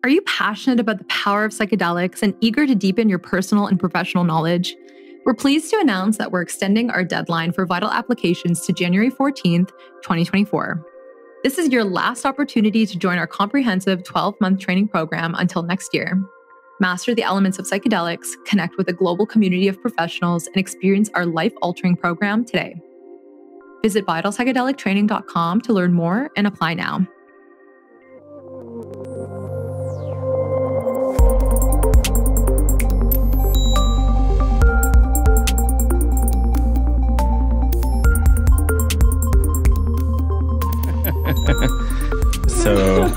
Are you passionate about the power of psychedelics and eager to deepen your personal and professional knowledge? We're pleased to announce that we're extending our deadline for vital applications to January 14th, 2024. This is your last opportunity to join our comprehensive 12-month training program until next year. Master the elements of psychedelics, connect with a global community of professionals, and experience our life-altering program today. Visit vitalpsychedelictraining.com to learn more and apply now. So,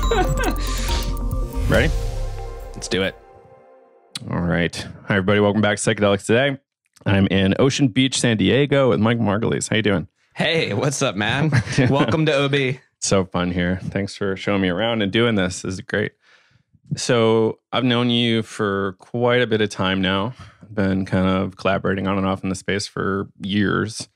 ready? Let's do it. All right. Hi, everybody. Welcome back to Psychedelics Today. I'm in Ocean Beach, San Diego with Mike Margolies. How you doing? Hey, what's up, man? Welcome to OB. So fun here. Thanks for showing me around and doing this. This is great. So I've known you for quite a bit of time now. I've been kind of collaborating on and off in the space for years.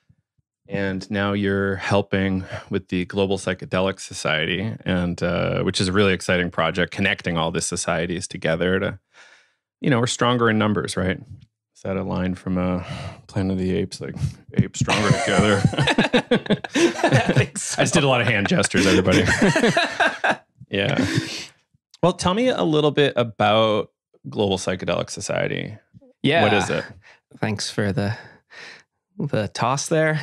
And now you're helping with the Global Psychedelic Society, and which is a really exciting project, connecting all the societies together to, we're stronger in numbers, right? Is that a line from Planet of the Apes, like apes stronger together? I think so. I just did a lot of hand gestures, everybody. Yeah. Well, tell me a little bit about Global Psychedelic Society. Yeah. What is it? Thanks for the toss there.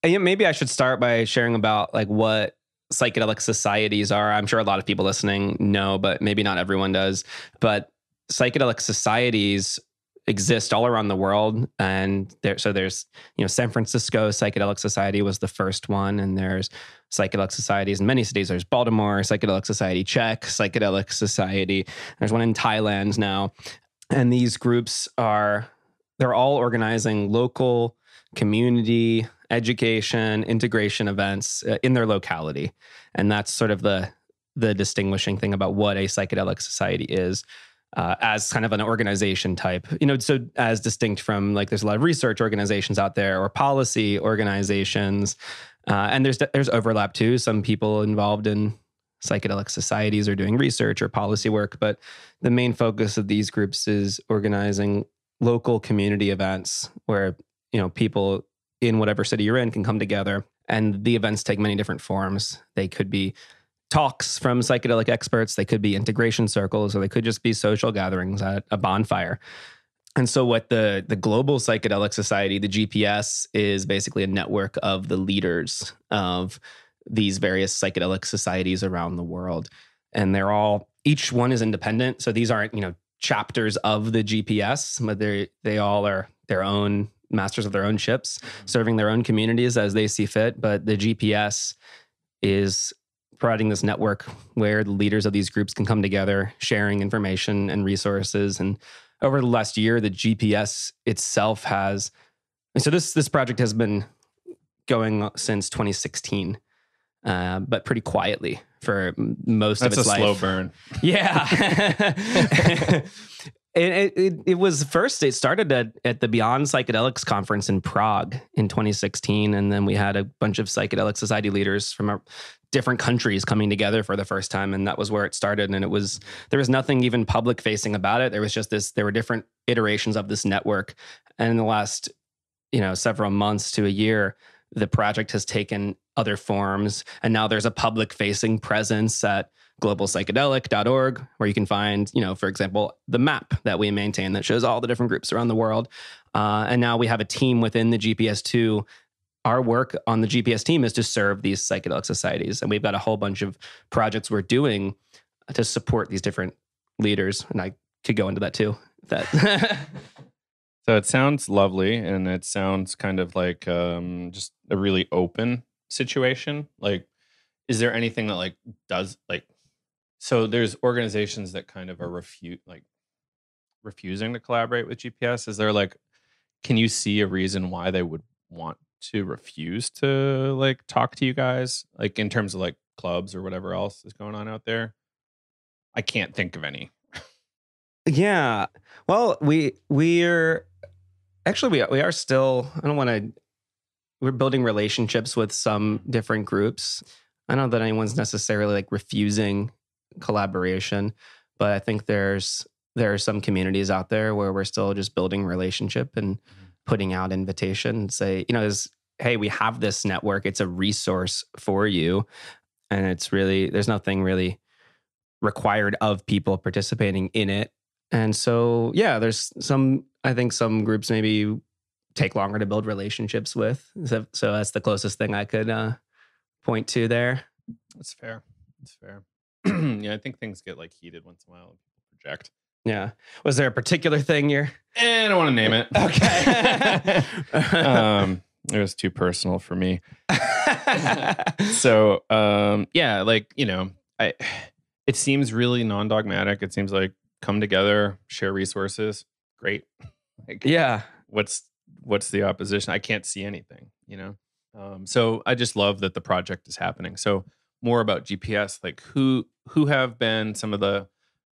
Maybe I should start by sharing about like what psychedelic societies are. I'm sure a lot of people listening know, but maybe not everyone does. But psychedelic societies exist all around the world, and there's San Francisco Psychedelic Society was the first one, and there's psychedelic societies in many cities. There's Baltimore Psychedelic Society, Czech Psychedelic Society. There's one in Thailand now, and these groups they're all organizing local community education, integration events in their locality. And that's sort of the distinguishing thing about what a psychedelic society is as kind of an organization type. So as distinct from, like, there's a lot of research organizations out there or policy organizations. And there's overlap too. Some people involved in psychedelic societies are doing research or policy work, but the main focus of these groups is organizing local community events where, people in whatever city you're in can come together. And the events take many different forms. They could be talks from psychedelic experts, they could be integration circles, or they could just be social gatherings at a bonfire. And so what the Global Psychedelic Society, the GPS, is basically a network of the leaders of these various psychedelic societies around the world. And each one is independent. So these aren't, chapters of the GPS, but they all are their own masters of their own ships, serving their own communities as they see fit. But the GPS is providing this network where the leaders of these groups can come together, sharing information and resources. And over the last year, the GPS itself so this project has been going since 2016, but pretty quietly for most of its life. That's a slow burn. Yeah. It started at the Beyond Psychedelics conference in Prague in 2016. And then we had a bunch of psychedelic society leaders from different countries coming together for the first time. And that was where it started. And there was nothing even public facing about it. There was just there were different iterations of this network. And in the last, several months to a year, the project has taken other forms. And now there's a public facing presence at globalpsychedelic.org, where you can find, for example, the map that we maintain that shows all the different groups around the world. And now we have a team within the GPS too. Our work on the GPS team is to serve these psychedelic societies. And we've got a whole bunch of projects we're doing to support these different leaders. And I could go into that too. So it sounds lovely, and it sounds kind of like just a really open situation. Like, is there anything that so there's organizations that kind of are refusing to collaborate with GPS. Is there can you see a reason why they would want to refuse to talk to you guys, in terms of clubs or whatever else is going on out there? I can't think of any. Yeah. Well, we are still, we're building relationships with some different groups. I don't know that anyone's necessarily refusing collaboration. But I think there are some communities out there where we're still just building relationship and putting out invitation, say, hey, we have this network. It's a resource for you. And it's really, there's nothing really required of people participating in it. And so, yeah, I think some groups maybe take longer to build relationships with. So that's the closest thing I could point to there. That's fair. Yeah, I think things get like heated once in a while and people project. Yeah. Was there a particular thing I don't want to name it. Okay. It was too personal for me. So, yeah, like, it seems really non-dogmatic. It seems like come together, share resources. Great. Like, yeah. What's the opposition? I can't see anything, So I just love that the project is happening. So more about GPS, like who have been some of the,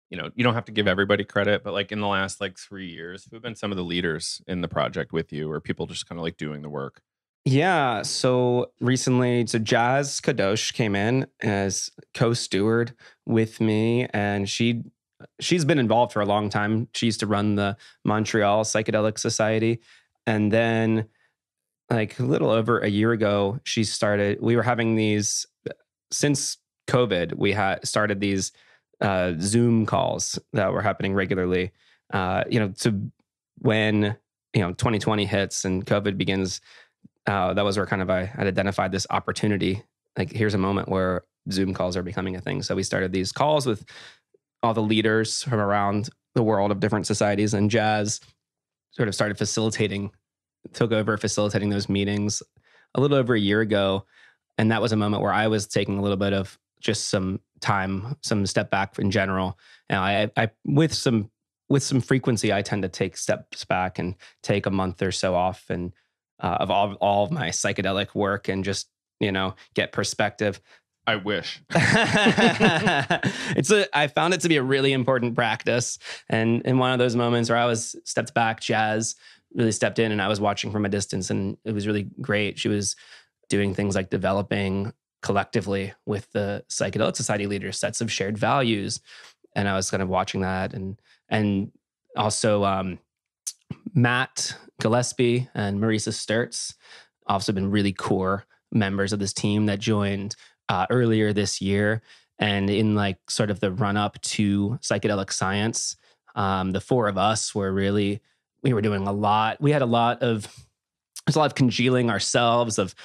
you don't have to give everybody credit, but like in the last like 3 years, who have been some of the leaders in the project with you, or people just kind of like doing the work? Yeah. So recently, Jazz Kadosh came in as co-steward with me, and she's been involved for a long time. She used to run the Montreal Psychedelic Society. And then like a little over a year ago, we were having these, since COVID, we had started these Zoom calls that were happening regularly, to when, 2020 hits and COVID begins. That was where kind of I had identified this opportunity. Like, here's a moment where Zoom calls are becoming a thing. So we started these calls with all the leaders from around the world of different societies, and Jazz sort of took over facilitating those meetings a little over a year ago. And that was a moment where I was taking a little bit of just some time, some step back in general. And I with some frequency, I tend to take steps back and take a month or so off and of all of my psychedelic work and just, get perspective. I wish. I found it to be a really important practice. And in one of those moments where I was stepped back, Jazz really stepped in and I was watching from a distance, and it was really great. She was doing things like developing collectively with the Psychedelic Society leaders sets of shared values. And I was kind of watching that. And also Matt Gillespie and Marisa Sturtz also been really core members of this team that joined earlier this year. And in like sort of the run up to psychedelic science, the four of us we were doing a lot. There's a lot of congealing ourselves of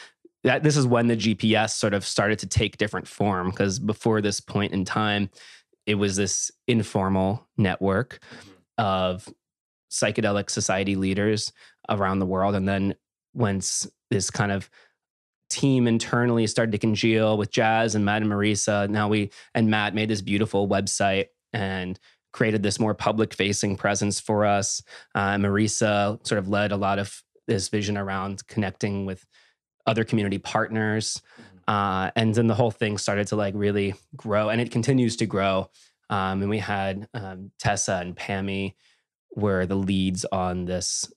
that. This is when the GPS sort of started to take different form, because before this point in time, it was this informal network of psychedelic society leaders around the world. And then once this kind of team internally started to congeal with Jazz and Matt and Marisa, Matt made this beautiful website and created this more public facing presence for us. Marisa sort of led a lot of this vision around connecting with other community partners. And then the whole thing started to like really grow, and it continues to grow. And we had Tessa and Pammy were the leads on this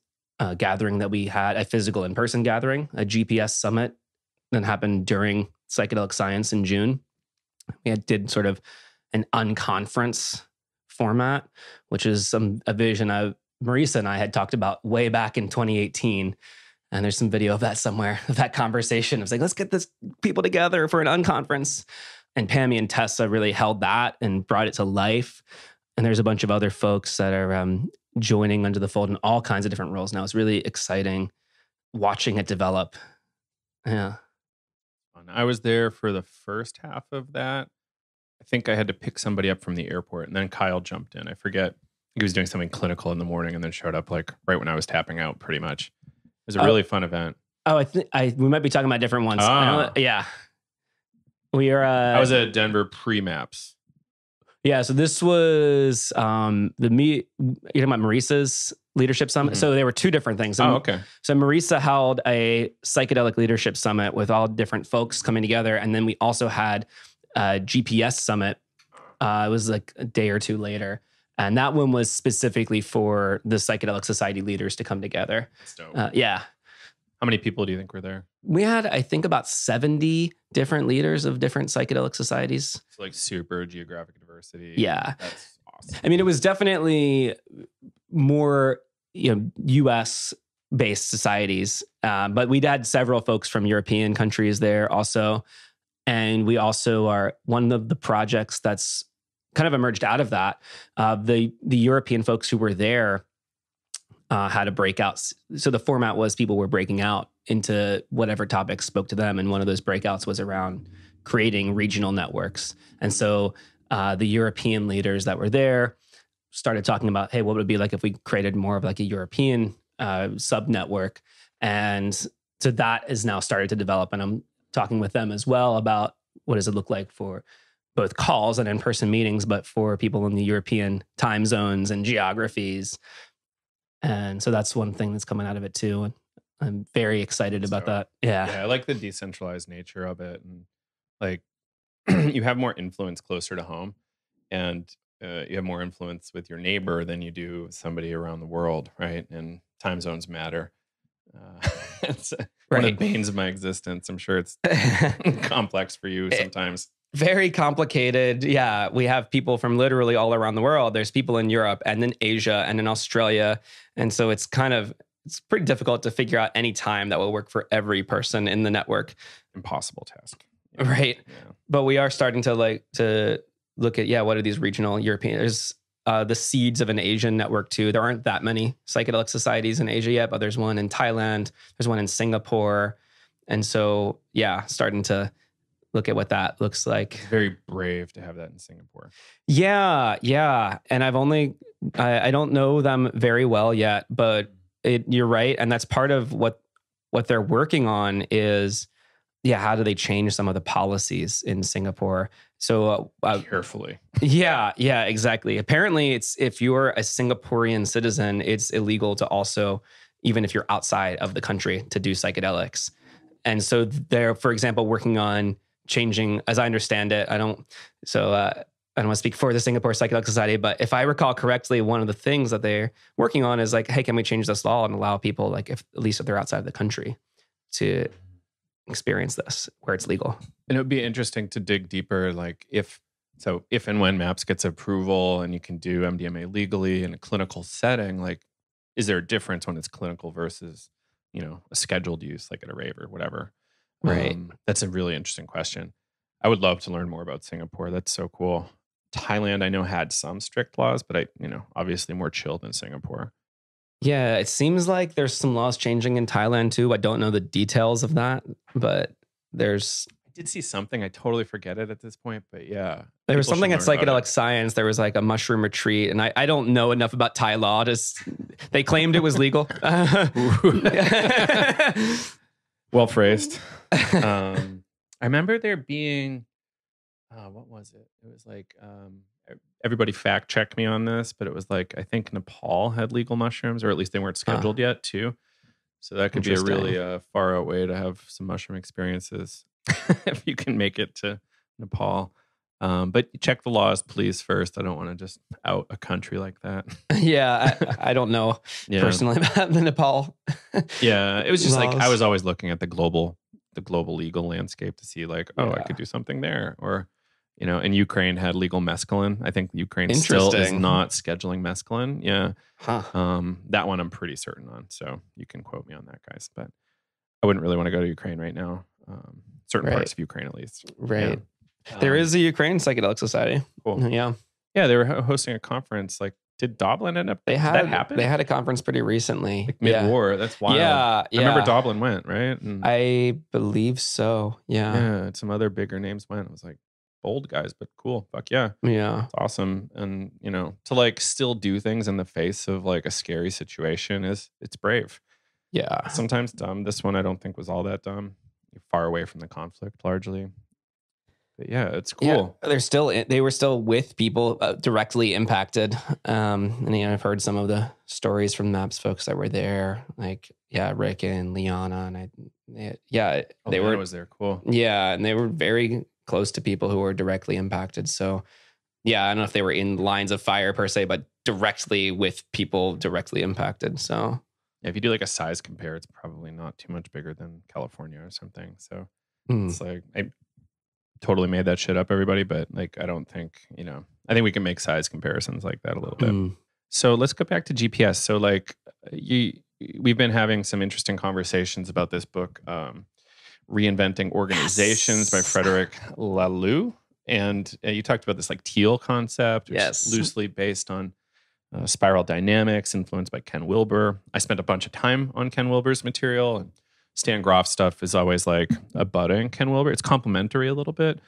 gathering that we had, a physical in-person gathering, a GPS summit that happened during Psychedelic Science in June. We did sort of an unconference format, which is a vision Marisa and I had talked about way back in 2018. And there's some video of that somewhere, of that conversation. It was like, let's get this people together for an unconference. And Pammy and Tessa really held that and brought it to life. And there's a bunch of other folks that are joining under the fold in all kinds of different roles now. It's really exciting watching it develop. Yeah. I was there for the first half of that. I think I had to pick somebody up from the airport, and then Kyle jumped in. I forget. He was doing something clinical in the morning and then showed up like right when I was tapping out, pretty much. It was a really fun event. Oh, I think we might be talking about different ones. Yeah. We are. I was at Denver pre-MAPS. Yeah, so this was you're talking about Marisa's leadership summit. Mm-hmm. So there were two different things. Okay. So Marisa held a psychedelic leadership summit with all different folks coming together, and then we also had a GPS summit. It was like a day or two later, and that one was specifically for the Psychedelic Society leaders to come together. That's dope. Yeah. How many people do you think were there? We had, I think, about 70 different leaders of different psychedelic societies. It's like super geographic diversity. Yeah. That's awesome. I mean, it was definitely more, US based societies, but we'd had several folks from European countries there also. And we also are one of the projects that's kind of emerged out of that. The European folks who were there had a breakout. So the format was people were breaking out into whatever topics spoke to them. And one of those breakouts was around creating regional networks. And so the European leaders that were there started talking about, hey, what would it be like if we created more of like a European sub-network? And so that is now started to develop. And I'm talking with them as well about what does it look like for both calls and in-person meetings, but for people in the European time zones and geographies. And so that's one thing that's coming out of it too. And I'm very excited about that. Yeah. Yeah, I like the decentralized nature of it. And like you have more influence closer to home, and you have more influence with your neighbor than you do somebody around the world, right? And time zones matter. It's one of the banes of my existence. I'm sure it's complex for you sometimes. Very complicated. Yeah. We have people from literally all around the world. There's people in Europe and in Asia and in Australia. And so it's pretty difficult to figure out any time that will work for every person in the network. Impossible task. Yeah. Right. Yeah. But we are starting to look at, what are these regional European, there's the seeds of an Asian network too. There aren't that many psychedelic societies in Asia yet, but there's one in Thailand. There's one in Singapore. And so, starting to look at what that looks like. It's very brave to have that in Singapore. Yeah. And I don't know them very well yet, but you're right. And that's part of what they're working on is, how do they change some of the policies in Singapore? So carefully. Yeah, exactly. Apparently if you're a Singaporean citizen, it's illegal to also, even if you're outside of the country, to do psychedelics. And so they're, for example, working on changing, as I understand it, I don't want to speak for the Singapore Psychedelic Society, but if I recall correctly, one of the things that they're working on is like, hey, can we change this law and allow people, like at least if they're outside of the country, to experience this where it's legal. And it would be interesting to dig deeper, like if and when MAPS gets approval and you can do MDMA legally in a clinical setting, like is there a difference when it's clinical versus, a scheduled use like at a rave or whatever? Right. That's a really interesting question. I would love to learn more about Singapore. That's so cool. Thailand, I know, had some strict laws, but obviously more chill than Singapore. Yeah, it seems like there's some laws changing in Thailand too. I don't know the details of that, but I did see something. I totally forget it at this point, but yeah. There was something at Psychedelic Science. There was like a mushroom retreat, and I don't know enough about Thai law. They claimed it was legal. Well phrased. I remember there being, what was it? It was like, everybody fact check me on this, but it was like, I think Nepal had legal mushrooms, or at least they weren't scheduled yet too. So that could be a really far out way to have some mushroom experiences if you can make it to Nepal. But check the laws, please, first. I don't want to just out a country like that. Yeah, I don't know personally about the Nepal. Yeah, it was just laws. Like I was always looking at the global legal landscape to see like, I could do something there. Or, and Ukraine had legal mescaline. I think Ukraine still is not scheduling mescaline. Yeah. Huh. That one I'm pretty certain on. So you can quote me on that, guys. But I wouldn't really want to go to Ukraine right now. Certain parts of Ukraine, at least. Right. Yeah. There is a Ukraine Psychedelic Society. Cool. Yeah. Yeah, they were hosting a conference. Like, did Doblin end up? Did that happen? They had a conference pretty recently. Like mid-war. That's wild. Yeah. I remember Doblin went, right? And I believe so. Yeah. Yeah. And some other bigger names went. I was like, bold guys, but cool. Fuck yeah. Yeah. It's awesome. And, to like still do things in the face of like a scary situation it's brave. Yeah. Sometimes dumb. This one I don't think was all that dumb. You're far away from the conflict largely. But yeah, it's cool. Yeah, they were still with people directly impacted. And I've heard some of the stories from MAPS folks that were there, like Rick and Liana, and they was there. Cool. Yeah, and they were very close to people who were directly impacted. So yeah, I don't know if they were in lines of fire per se, but directly with people directly impacted. So if you do like a size compare, it's probably not too much bigger than California or something. So it's like, I totally made that shit up, everybody, but like, I don't think, I think we can make size comparisons like that a little bit. So let's go back to GPS. So like we've been having some interesting conversations about this book, Reinventing Organizations by Frederic Laloux. And you talked about this like Teal concept, which is loosely based on spiral dynamics, influenced by Ken Wilber. I spent a bunch of time on Ken Wilber's material, and Stan Groff stuff is always like abutting Ken Wilber. It's complementary a little bit.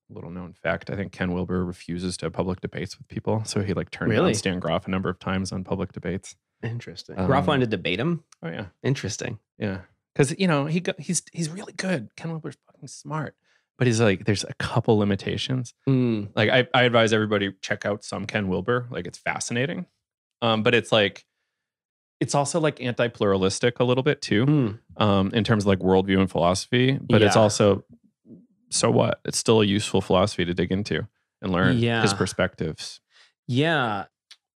Little known fact, I think Ken Wilber refuses to have public debates with people. So he like turned down Stan Groff a number of times on public debates. Interesting. Groff wanted to debate him? Oh, yeah. Interesting. Yeah. Because, he's really good. Ken Wilber's fucking smart. But he's like, there's a couple limitations. Like I advise everybody check out some Ken Wilber. Like it's fascinating. But it's like, it's also like anti-pluralistic a little bit too, in terms of like worldview and philosophy. But it's also, so what? It's still a useful philosophy to dig into and learn his perspectives. Yeah.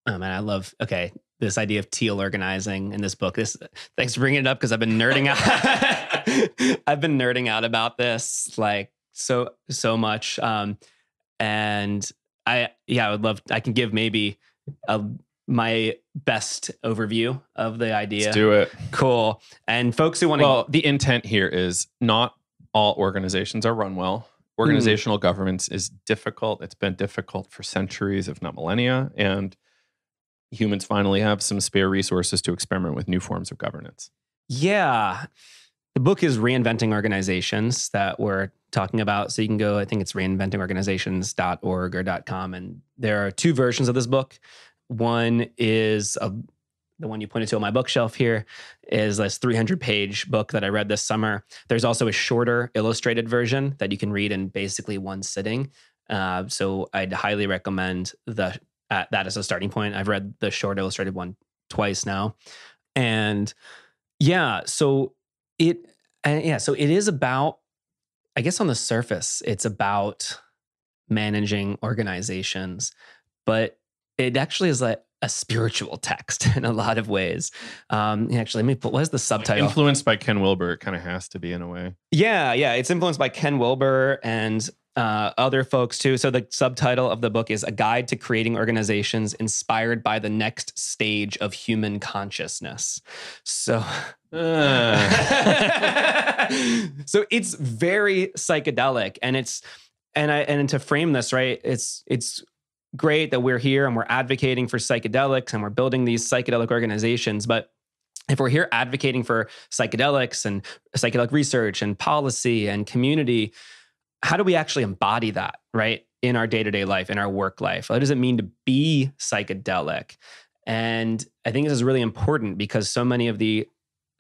Oh man, I love, this idea of Teal organizing in this book. Thanks for bringing it up because I've been nerding out. I've been nerding out about this like so much. And I would love, I can give maybe my best overview of the idea. Let's do it. Cool. And folks who want to... Well, the intent here is not all organizations are run well. Organizational governance is difficult. It's been difficult for centuries, if not millennia. And humans finally have some spare resources to experiment with new forms of governance. Yeah. The book is Reinventing Organizations that we're talking about. So you can go, I think it's reinventingorganizations.org or .com. And there are two versions of this book. One is the one you pointed to on my bookshelf here is this 300-page book that I read this summer. There's also a shorter illustrated version that you can read in basically one sitting. So I'd highly recommend that as a starting point. I've read the short illustrated one twice now. And so it is about, I guess on the surface, it's about managing organizations, but it actually is like a spiritual text in a lot of ways. Actually, let me put, what is the subtitle? Influenced by Ken Wilber, it kind of has to be in a way. Yeah. It's influenced by Ken Wilber and other folks too. So the subtitle of the book is A Guide to Creating Organizations Inspired by the Next Stage of Human Consciousness. So... so it's very psychedelic, and to frame this right, it's great that we're here and we're advocating for psychedelics and we're building these psychedelic organizations. But if we're here advocating for psychedelics and psychedelic research and policy and community, how do we actually embody that, right, in our day-to-day life, in our work life? What does it mean to be psychedelic? And I think this is really important because so many of the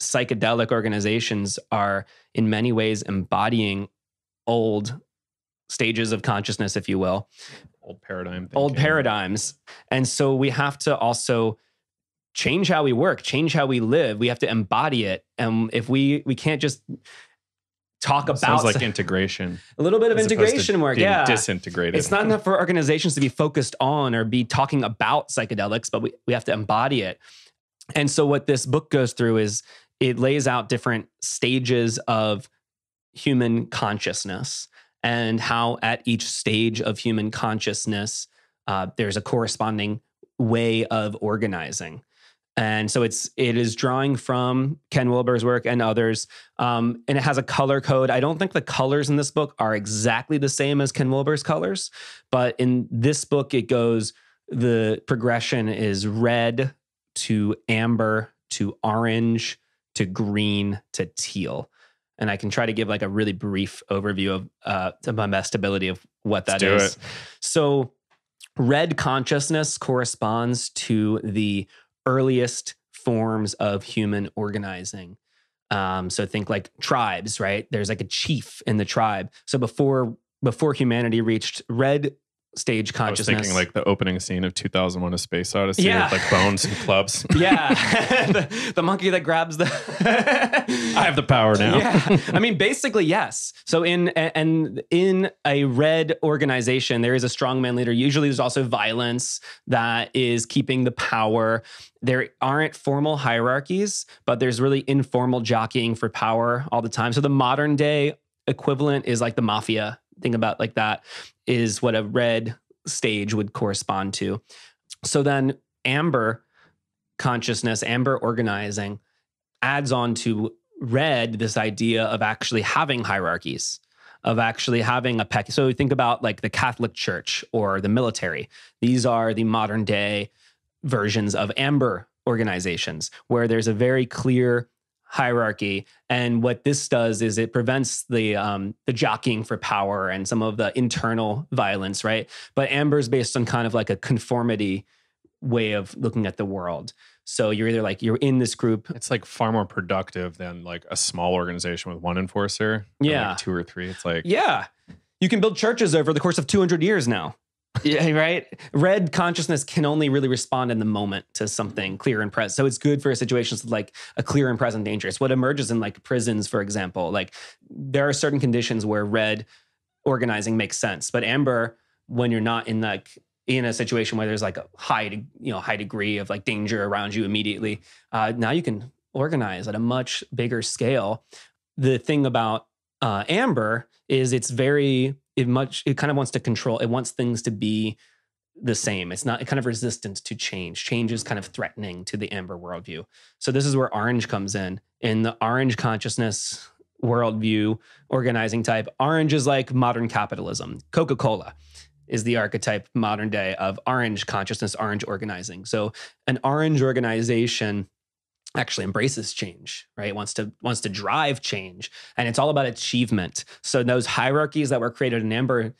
psychedelic organizations are in many ways embodying old stages of consciousness, if you will. Old paradigm thinking. Old paradigms. And so we have to also change how we work, change how we live. We have to embody it. And if we can't just talk about... Sounds like integration. A little bit of integration work, yeah. Disintegrated. It's not enough for organizations to be focused on or be talking about psychedelics, but we have to embody it. And so what this book goes through is it lays out different stages of human consciousness and how at each stage of human consciousness, there's a corresponding way of organizing. And so it is drawing from Ken Wilber's work and others. And it has a color code. I don't think the colors in this book are exactly the same as Ken Wilber's colors, but in this book, the progression is red to amber to orange to green to teal. And I can try to give like a really brief overview of to my best ability of what that is. So red consciousness corresponds to the earliest forms of human organizing. So think like tribes, right? There's like a chief in the tribe. So before humanity reached red stage consciousness. I was thinking like the opening scene of 2001: A Space Odyssey with like bones and clubs. Yeah. the monkey that grabs the... I have the power now. Yeah. I mean, basically, yes. So in a red organization, there is a strongman leader. Usually there's also violence that is keeping the power. There aren't formal hierarchies, but there's really informal jockeying for power all the time. So the modern day equivalent is like the mafia. Think about like that is what a red stage would correspond to. So then amber consciousness, amber organizing adds on to red this idea of actually having hierarchies, of actually having a pec. So think about like the Catholic Church or the military. These are the modern day versions of amber organizations where there's a very clear hierarchy. And what this does is it prevents the jockeying for power and some of the internal violence, right? But amber is based on kind of like a conformity way of looking at the world. So you're either like, you're in this group. It's like far more productive than like a small organization with one enforcer. Yeah. Like 2 or 3. It's like, yeah, you can build churches over the course of 200 years now. Yeah, right. Red consciousness can only really respond in the moment to something clear and present. So it's good for situations with like a clear and present danger. It's what emerges in like prisons, for example. Like there are certain conditions where red organizing makes sense, but amber, when you're not in like in a situation where there's like a high degree of like danger around you immediately, now you can organize at a much bigger scale. The thing about amber is it kind of wants to control. It wants things to be the same. It's not kind of resistant to change. Change is kind of threatening to the amber worldview. So this is where orange comes in. In the orange consciousness worldview organizing type, orange is like modern capitalism. Coca-Cola is the archetype modern day of orange consciousness, orange organizing. So an orange organization actually embraces change, right? It wants to drive change, and it's all about achievement. So those hierarchies that were created in amber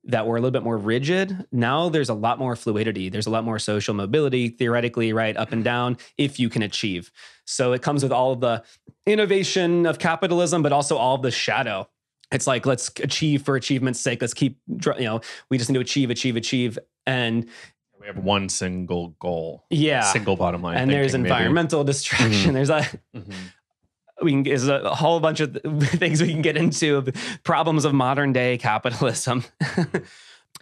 that were a little bit more rigid, now there's a lot more fluidity. There's a lot more social mobility, theoretically, right, up and down, if you can achieve. So it comes with all of the innovation of capitalism, but also all of the shadow. It's like, let's achieve for achievement's sake. Let's keep, we just need to achieve. And we have one single goal. Yeah. Single bottom line. And there's environmental distraction. Mm-hmm. There's a whole bunch of things we can get into of problems of modern day capitalism.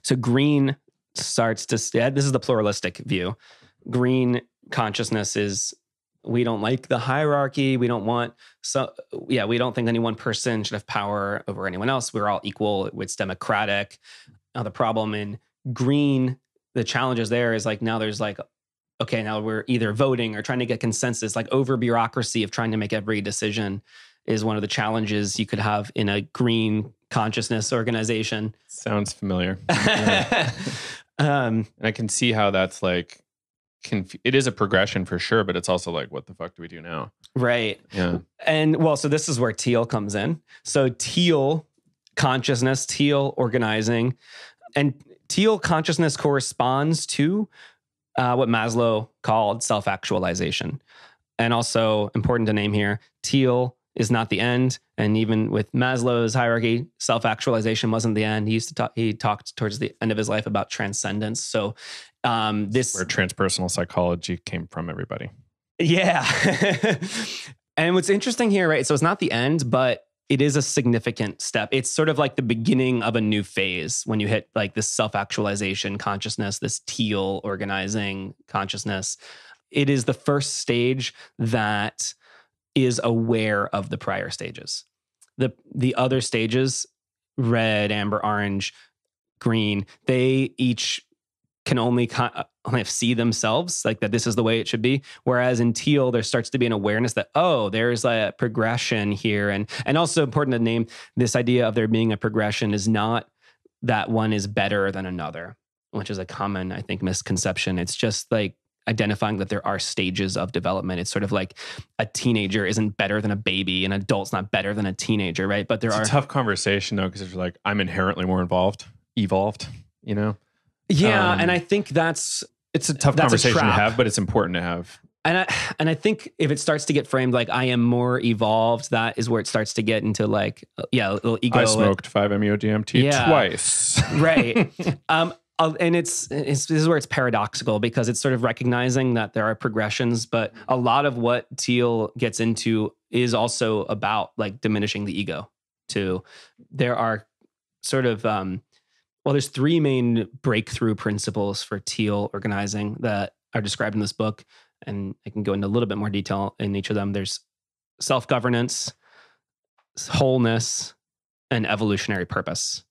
So green starts to, this is the pluralistic view. Green consciousness is, we don't like the hierarchy. We don't think any one person should have power over anyone else. We're all equal. It's democratic. Now the problem in green, the challenges there is like, now there's like, okay, now we're either voting or trying to get consensus, like over bureaucracy of trying to make every decision is one of the challenges you could have in a green consciousness organization. Sounds familiar. Yeah. And I can see how that's like, it is a progression for sure, but it's also like, what the fuck do we do now? Right. Yeah. And well, so this is where Teal comes in. So Teal consciousness, Teal organizing, and Teal consciousness corresponds to what Maslow called self-actualization. And also important to name here, Teal is not the end. And even with Maslow's hierarchy, self-actualization wasn't the end. He talked towards the end of his life about transcendence. So this where transpersonal psychology came from, everybody. Yeah. And what's interesting here, right? So it's not the end, but it is a significant step. It's sort of like the beginning of a new phase when you hit like this self-actualization consciousness, this Teal organizing consciousness. It is the first stage that is aware of the prior stages. The other stages, red, amber, orange, green, they each can only kind of see themselves like that this is the way it should be. Whereas in Teal, there starts to be an awareness that, oh, there's a progression here. And also important to name this idea of there being a progression is not that one is better than another, which is a common, I think, misconception. It's just like identifying that there are stages of development. It's sort of like a teenager isn't better than a baby, an adult's not better than a teenager, right? But it's a tough conversation though, because it's like, I'm inherently more evolved, you know? Yeah, and I think it's a tough conversation to have, but it's important to have. And I think if it starts to get framed like I am more evolved, that is where it starts to get into like, a little ego. I smoked 5-MeO-DMT twice. Right. And this is where it's paradoxical, because it's sort of recognizing that there are progressions, but a lot of what Teal gets into is also about like diminishing the ego too. There are sort of, there's three main breakthrough principles for Teal organizing that are described in this book. And I can go into a little bit more detail in each of them. There's self-governance, wholeness, and evolutionary purpose.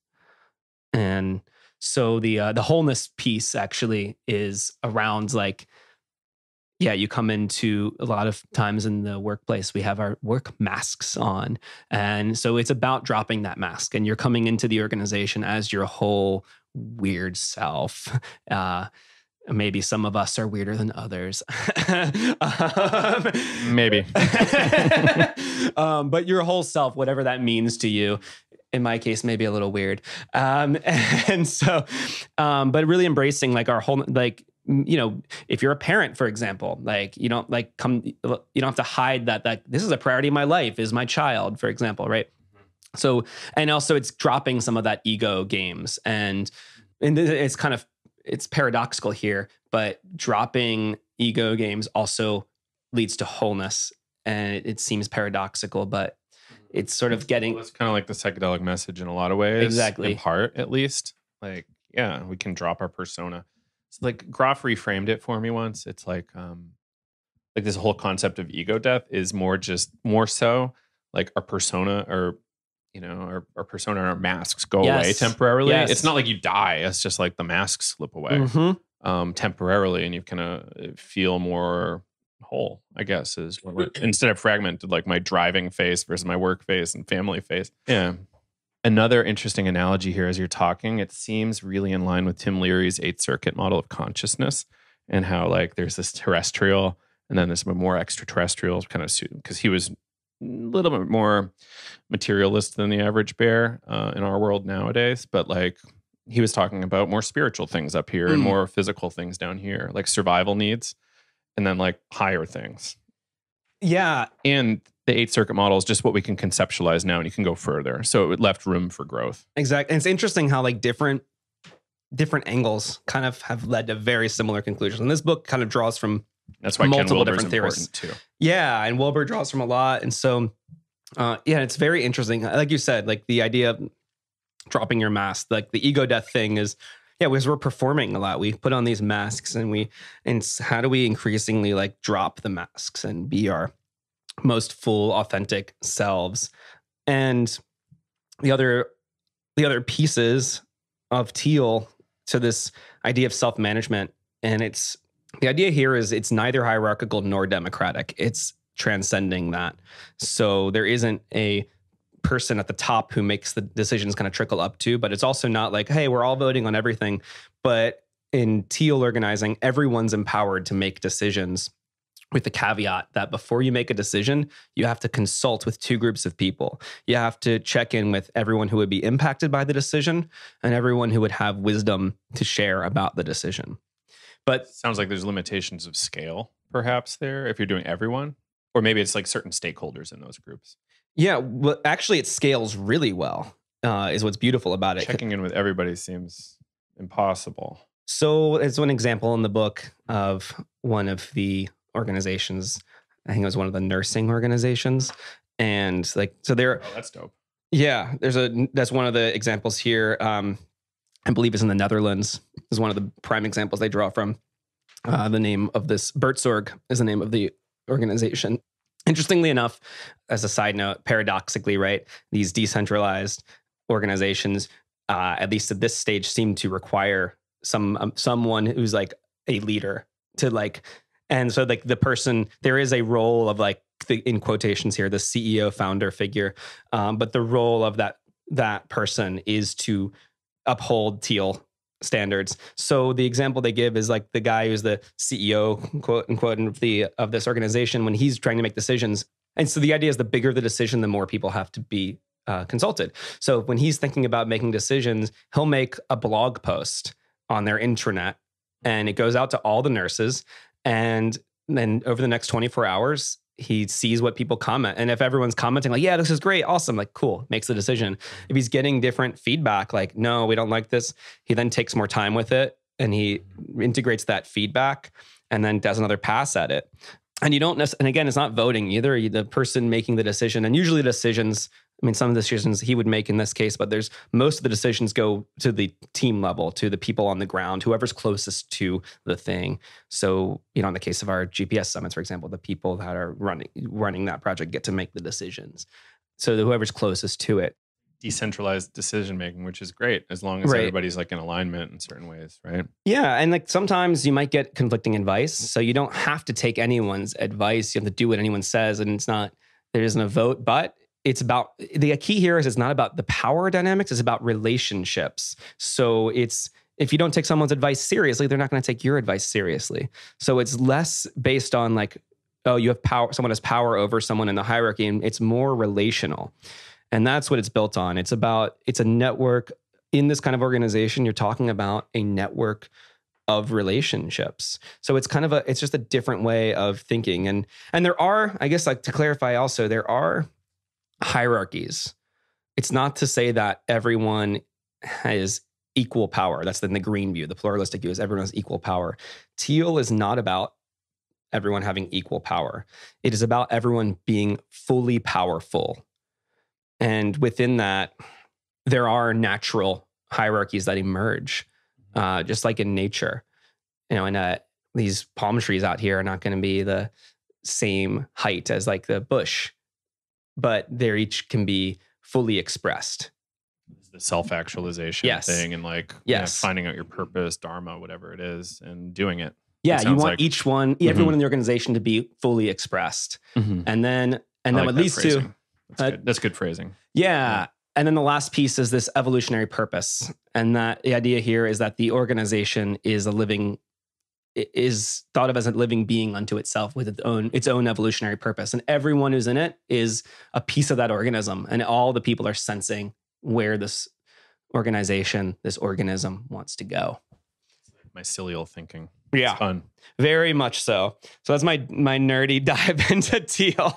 And so the wholeness piece actually is around like, you come into a lot of times in the workplace, we have our work masks on. And so it's about dropping that mask, and you're coming into the organization as your whole weird self. Maybe some of us are weirder than others. Maybe. But your whole self, whatever that means to you. In my case, maybe a little weird. And so, but really embracing like our whole, like, if you're a parent, for example, like, you don't have to hide that this is a priority in my life, is my child, for example, right? So, and also it's dropping some of that ego games, and it's paradoxical here, but dropping ego games also leads to wholeness. And it seems paradoxical, but it's sort of getting... It's kind of like the psychedelic message in a lot of ways. Exactly. In part, at least. Like, we can drop our persona. It's like Groff reframed it for me once. It's like this whole concept of ego death is more so like our persona, or our persona and our masks go away temporarily. Yes. It's not like you die. It's just like the masks slip away temporarily, and you kind of feel more whole, I guess, is instead of fragmented, like my driving face versus my work face and family face. Yeah. Another interesting analogy here as you're talking, it seems really in line with Tim Leary's 8th Circuit model of consciousness, and how like there's this terrestrial and then there's more extraterrestrial kind of, because he was a little bit more materialist than the average bear in our world nowadays. But like he was talking about more spiritual things up here and more physical things down here, like survival needs, and then like higher things. Yeah. And the 8th Circuit model is just what we can conceptualize now, and you can go further. So it left room for growth. Exactly. And it's interesting how like different angles kind of have led to very similar conclusions. And this book kind of draws from that's why multiple Ken Wilber's different theorists too. Yeah. And Wilber draws from a lot. And so, it's very interesting. Like you said, like the idea of dropping your mask, like the ego death thing is, because we're performing a lot. We put on these masks, and how do we increasingly like drop the masks and be our most full, authentic selves? And the other pieces of Teal to this idea of self-management, and the idea here is it's neither hierarchical nor democratic. It's transcending that. So there isn't a person at the top who makes the decisions kind of trickle up to, but it's also not like, hey, we're all voting on everything. But in Teal organizing, everyone's empowered to make decisions, with the caveat that before you make a decision, you have to consult with two groups of people. You have to check in with everyone who would be impacted by the decision and everyone who would have wisdom to share about the decision. But sounds like there's limitations of scale, perhaps, there, if you're doing everyone, or maybe it's like certain stakeholders in those groups. Yeah, well, actually, it scales really well, is what's beautiful about it. Checking in with everybody seems impossible. So it's one example in the book of one of the organizations. I think it was one of the nursing organizations. And like, so there... Oh, that's dope. Yeah, that's one of the examples here. I believe is in the Netherlands. Is one of the prime examples they draw from. The name of this, Bertzorg, is the name of the organization. Interestingly enough, as a side note, paradoxically, right, these decentralized organizations, at least at this stage, seem to require someone who's like a leader to like, and so like the person, there is a role of like, in quotations here, the CEO founder figure, but the role of that person is to uphold Teal standards. So the example they give is like the guy who's the CEO, quote unquote, of this organization, when he's trying to make decisions. And so the idea is the bigger the decision, the more people have to be consulted. So when he's thinking about making decisions, he'll make a blog post on their intranet, and it goes out to all the nurses. And then over the next 24 hours, he sees what people comment. And if everyone's commenting like, yeah, this is great, awesome, like, cool, makes the decision. If he's getting different feedback, like, no, we don't like this, he then takes more time with it and he integrates that feedback and then does another pass at it. And you don't and again, it's not voting either. The person making the decision, and usually the decisions, I mean, some of the decisions he would make in this case, but most of the decisions go to the team level, to the people on the ground, whoever's closest to the thing. So, in the case of our GPS summits, for example, the people that are running that project get to make the decisions. So whoever's closest to it. Decentralized decision making, which is great as long as everybody's like in alignment in certain ways, right? Yeah, and like sometimes you might get conflicting advice, so you don't have to take anyone's advice. You have to do what anyone says, and there isn't a vote, but it's about, the key here is it's not about the power dynamics, it's about relationships. So if you don't take someone's advice seriously, they're not going to take your advice seriously. So it's less based on like, oh, you have power, someone has power over someone in the hierarchy, and it's more relational. And that's what it's built on. It's a network. In this kind of organization, you're talking about a network of relationships. So it's it's just a different way of thinking. And there are, I guess, like to clarify also, there are hierarchies. It's not to say that everyone has equal power. That's the green view. The pluralistic view is everyone has equal power. Teal is not about everyone having equal power. It is about everyone being fully powerful. And within that, there are natural hierarchies that emerge, just like in nature. And these palm trees out here are not going to be the same height as like the bush, but they each can be fully expressed. The self-actualization thing, and like finding out your purpose, dharma, whatever it is, and doing it. Yeah, you want everyone in the organization to be fully expressed, and then what leads to. That's good phrasing. Yeah. And then the last piece is this evolutionary purpose. And that the idea here is that the organization is thought of as a living being unto itself with its own evolutionary purpose. And everyone who's in it is a piece of that organism. And all the people are sensing where this organism wants to go. Mycelial thinking. Yeah. It's fun. Very much so. So that's my nerdy dive into Teal.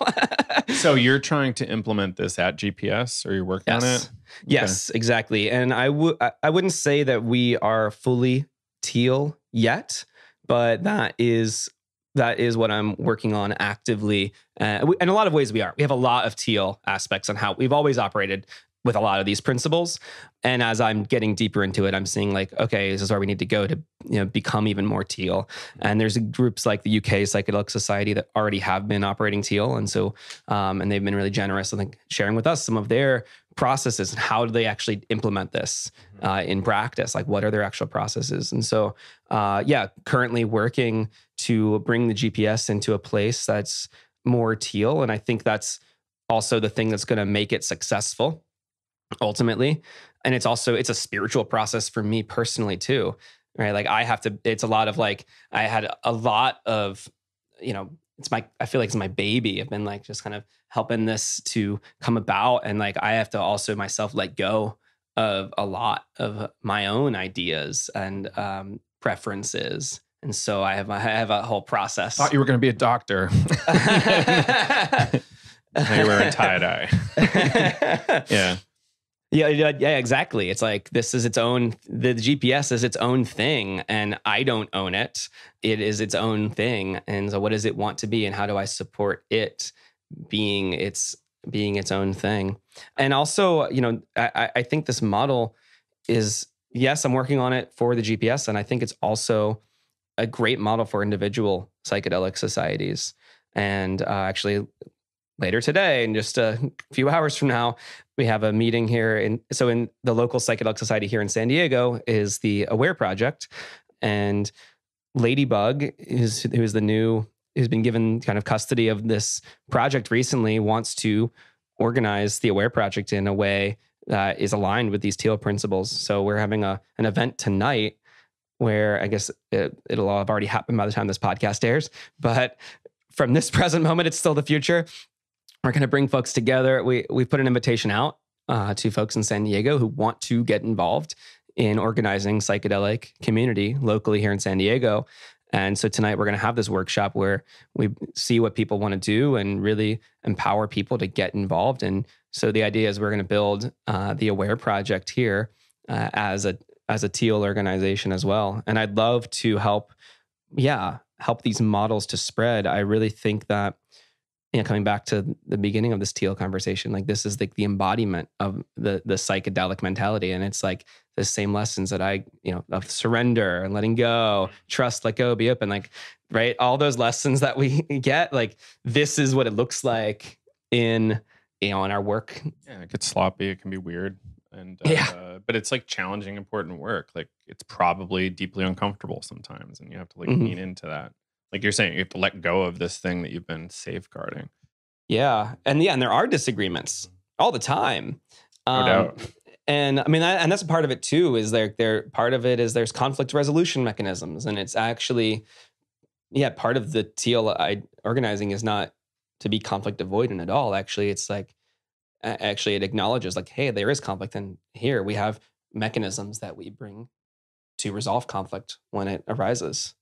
So you're trying to implement this at GPS, or you're working on it? Yes, exactly. And I wouldn't say that we are fully Teal yet, but that is what I'm working on actively. In a lot of ways we are. We have a lot of Teal aspects on how we've always operated with a lot of these principles. And as I'm getting deeper into it, I'm seeing like, okay, this is where we need to go to become even more Teal. And there's groups like the UK Psychedelic Society that already have been operating Teal. And so, and they've been really generous, I think, sharing with us some of their processes and how do they actually implement this in practice? Like, what are their actual processes? And so, currently working to bring the GPS into a place that's more Teal. And I think that's also the thing that's going to make it successful ultimately. And it's a spiritual process for me personally too, right? Like it's a lot of like, I had a lot of, I feel like it's my baby. I've been like just kind of helping this to come about. And like, I have to also myself let go of a lot of my own ideas and preferences. And so I have a whole process. Thought you were going to be a doctor. Now you're wearing tie-dye. Yeah. Yeah, exactly. It's like the GPS is its own thing and I don't own it. It is its own thing. And so what does it want to be and how do I support it being its own thing? And also, I think this model is, yes, I'm working on it for the GPS. And I think it's also a great model for individual psychedelic societies. And actually later today, in just a few hours from now, we have a meeting here. In the local Psychedelic Society here in San Diego is the Aware Project. And Ladybug, who's been given kind of custody of this project recently, wants to organize the Aware Project in a way that is aligned with these Teal principles. So we're having an event tonight where I guess it'll all have already happened by the time this podcast airs. But from this present moment, it's still the future. We're going to bring folks together. We put an invitation out to folks in San Diego who want to get involved in organizing psychedelic community locally here in San Diego. And so tonight we're going to have this workshop where we see what people want to do and really empower people to get involved. And so the idea is we're going to build the Aware Project here as a Teal organization as well. And I'd love to help these models to spread. I really think that, coming back to the beginning of this Teal conversation, like this is like the embodiment of the psychedelic mentality. And it's like the same lessons that of surrender and letting go, trust, let go, be open, like, right? All those lessons that we get, like this is what it looks like in our work. Yeah, it gets sloppy. It can be weird. And but it's like challenging, important work. Like it's probably deeply uncomfortable sometimes, and you have to like lean into that. Like you're saying, you have to let go of this thing that you've been safeguarding. Yeah, and there are disagreements all the time. No doubt. And I mean, and that's a part of it too. Is part of it is there's conflict resolution mechanisms, and it's actually, part of the Teal organizing is not to be conflict avoidant at all. Actually, it's like. Actually, it acknowledges like, hey, there is conflict, and here we have mechanisms that we bring to resolve conflict when it arises.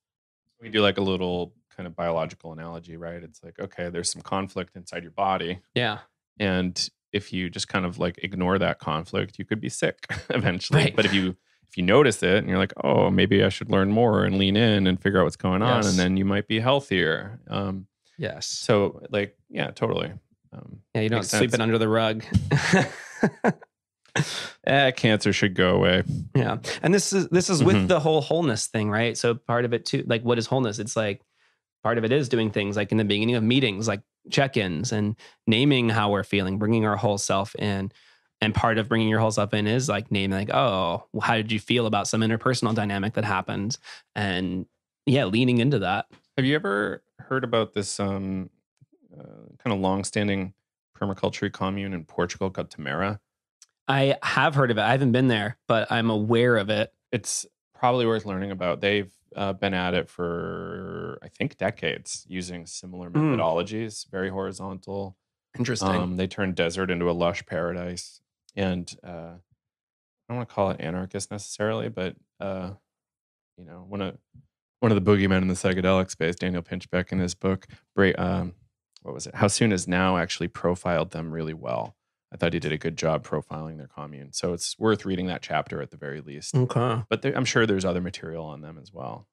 We do like a little kind of biological analogy, right? It's like, okay, there's some conflict inside your body. Yeah. And if you just kind of like ignore that conflict, you could be sick eventually. Right. But if you notice it and you're like, oh, maybe I should learn more and lean in and figure out what's going on, and then you might be healthier. Yes. So like, yeah, totally. You don't sweep it under the rug. Cancer should go away. Yeah. And this is with the whole wholeness thing, right? So part of it too, like what is wholeness? It's like part of it is doing things like in the beginning of meetings, like check-ins and naming how we're feeling, bringing our whole self in. And part of bringing your whole self in is like naming like, oh, how did you feel about some interpersonal dynamic that happened? And leaning into that. Have you ever heard about this kind of long-standing permaculture commune in Portugal called Tamara? I have heard of it. I haven't been there, but I'm aware of it. It's probably worth learning about. They've been at it for, I think, decades, using similar methodologies, very horizontal. Interesting. They turned desert into a lush paradise. And I don't want to call it anarchist necessarily, but one of the boogeymen in the psychedelic space, Daniel Pinchbeck, in his book, what was it? How Soon Is Now, actually profiled them really well. I thought he did a good job profiling their commune. So it's worth reading that chapter at the very least. Okay. But I'm sure there's other material on them as well.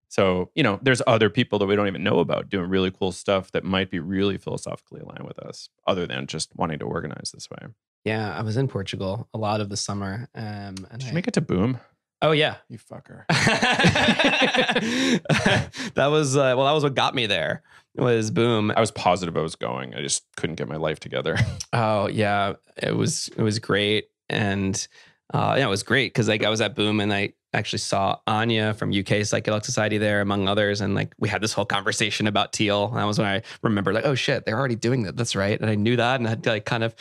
So, there's other people that we don't even know about doing really cool stuff that might be really philosophically aligned with us, other than just wanting to organize this way. Yeah, I was in Portugal a lot of the summer. And Did you make it to Boom? Oh, yeah. You fucker. That was what got me there. Was Boom. I was positive I was going. I just couldn't get my life together. Oh yeah, it was great, and it was great because like I was at Boom and I actually saw Anya from UK Psychedelic Society there, among others, and like we had this whole conversation about Teal. And that was when I remembered like, oh shit, they're already doing that. That's right, and I knew that, and I had to like kind of,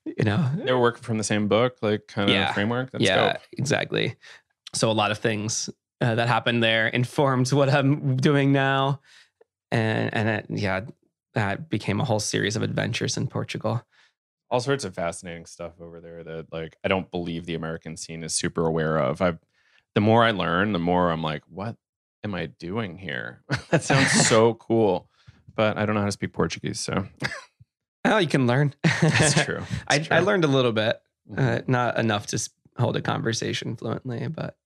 they were working from the same book, like kind of framework. That's dope. Exactly. So a lot of things that happened there informed what I'm doing now. And that became a whole series of adventures in Portugal. All sorts of fascinating stuff over there that like I don't believe the American scene is super aware of. The more I learn, the more I'm like, what am I doing here? That sounds so cool, but I don't know how to speak Portuguese. So, oh, you can learn. That's true. I learned a little bit, not enough to hold a conversation fluently, but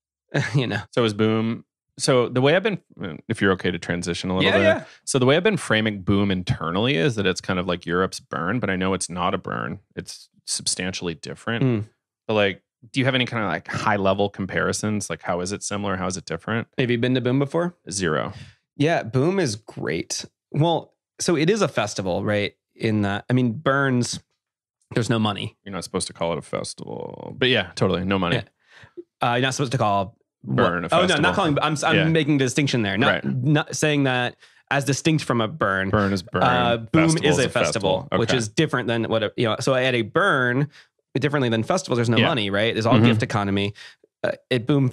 So is Boom. So the way I've been, if you're okay to transition a little bit. Yeah. So the way I've been framing Boom internally is that it's kind of like Europe's burn, but I know it's not a burn. It's substantially different. But like, do you have any kind of like high level comparisons? Like how is it similar? How is it different? Have you been to Boom before? Zero. Yeah, Boom is great. Well, so it is a festival, right? In that, I mean, burns, there's no money. You're not supposed to call it a festival, but yeah, totally. No money. Yeah. You're not supposed to call burn a festival. Oh no, not calling. I'm making a distinction there. Not saying that as distinct from a burn. Burn is burn. Boom is a festival, okay. Which is different than what so at a burn, differently than festivals. There's no money, right? There's all gift economy. At Boom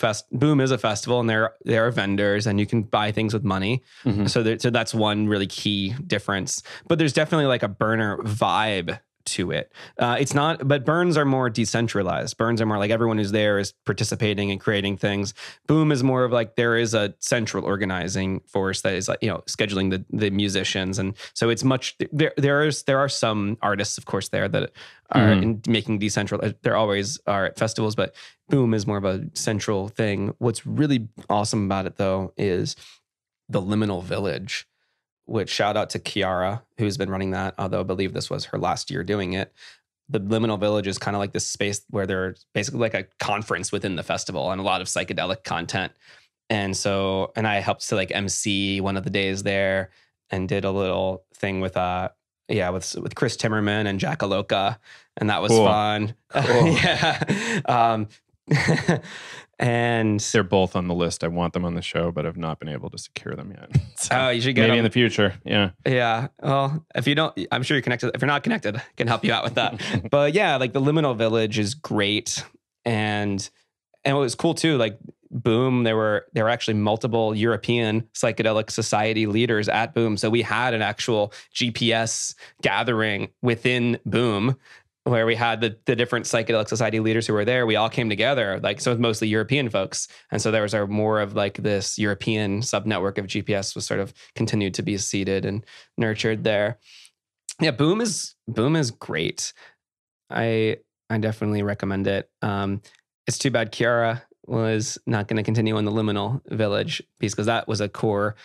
is a festival, and there are vendors, and you can buy things with money. So that's one really key difference. But there's definitely like a burner vibe to it. It's not, but burns are more decentralized. Burns are more like everyone who's there is participating and creating things. Boom is more of like there is a central organizing force that is like, scheduling the musicians. And so it's much, there are some artists, of course, there that are in making decentral. There always are at festivals, but Boom is more of a central thing. What's really awesome about it though is the liminal village, which shout out to Kiara, who's been running that, although I believe this was her last year doing it. The liminal village is kind of like this space where there's basically like a conference within the festival and a lot of psychedelic content. And I helped to like MC one of the days there and did a little thing with Chris Timmerman and Jack Aloka. And that was fun. Cool. Yeah. And they're both on the list. I want them on the show, but I've not been able to secure them yet. So you should get maybe them in the future. Yeah. Yeah. Well, if you don't, I'm sure you're connected. If you're not connected, I can help you out with that. But yeah, like the liminal village is great. And what was cool too, like Boom, there were actually multiple European Psychedelic Society leaders at Boom. So we had an actual GPS gathering within Boom, where we had the different Psychedelic Society leaders who were there. We all came together, like, so it was mostly European folks. And so there was more of like this European sub-network of GPS was sort of continued to be seeded and nurtured there. Yeah, Boom is great. I definitely recommend it. It's too bad Kiara was not going to continue on the liminal village piece, because that was a core.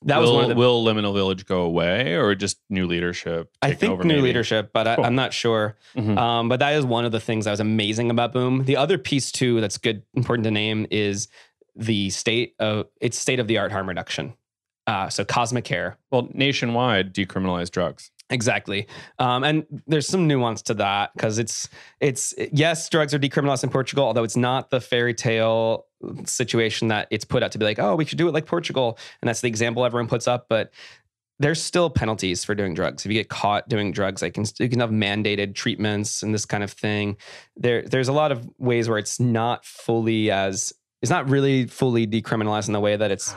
Will Liminal Village go away, or just new leadership? I think new leadership, but cool. I'm not sure. Mm-hmm. But that is one of the things that was amazing about Boom. The other piece too that's important to name is the state of the art harm reduction. So cosmic care. Well, nationwide, decriminalize drugs. Exactly. And there's some nuance to that, because it's yes, drugs are decriminalized in Portugal, although it's not the fairy tale situation that it's put out to be like, oh, we should do it like Portugal. And that's the example everyone puts up. But there's still penalties for doing drugs. If you get caught doing drugs, you can have mandated treatments and this kind of thing. There's a lot of ways where it's not really fully decriminalized in the way that it's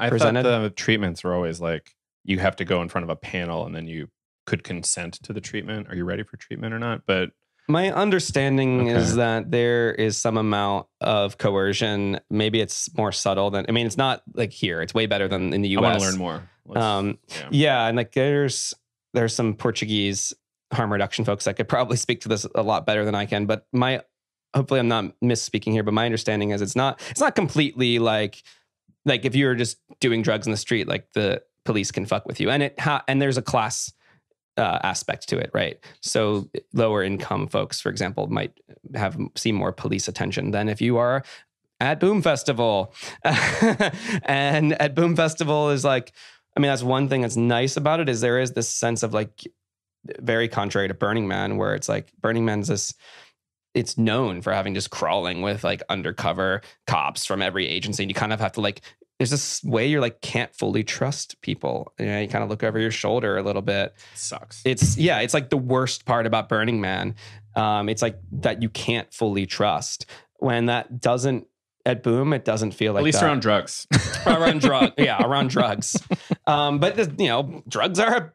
presented. Thought the treatments were always like, you have to go in front of a panel and then you could consent to the treatment. Are you ready for treatment or not? But my understanding is that there is some amount of coercion. Maybe it's more subtle than, it's not like here. It's way better than in the US. I want to learn more. Yeah. And like there's some Portuguese harm reduction folks that could probably speak to this a lot better than I can. But hopefully I'm not misspeaking here, but my understanding is it's not completely like if you're just doing drugs in the street, like the police can fuck with you. And there's a class aspect to it, right? So lower income folks, for example, might see more police attention than if you are at Boom Festival. And at Boom Festival is like, that's one thing that's nice about it, is there is this sense of like, very contrary to Burning Man, where it's like Burning Man's it's known for having just crawling with like undercover cops from every agency. And you kind of have to like, there's this way you're like, can't fully trust people. You kind of look over your shoulder a little bit. It sucks. It's like the worst part about Burning Man. It's like that you can't fully trust. When that doesn't, at Boom, it doesn't feel like at least that. around drugs. Around drugs. But drugs are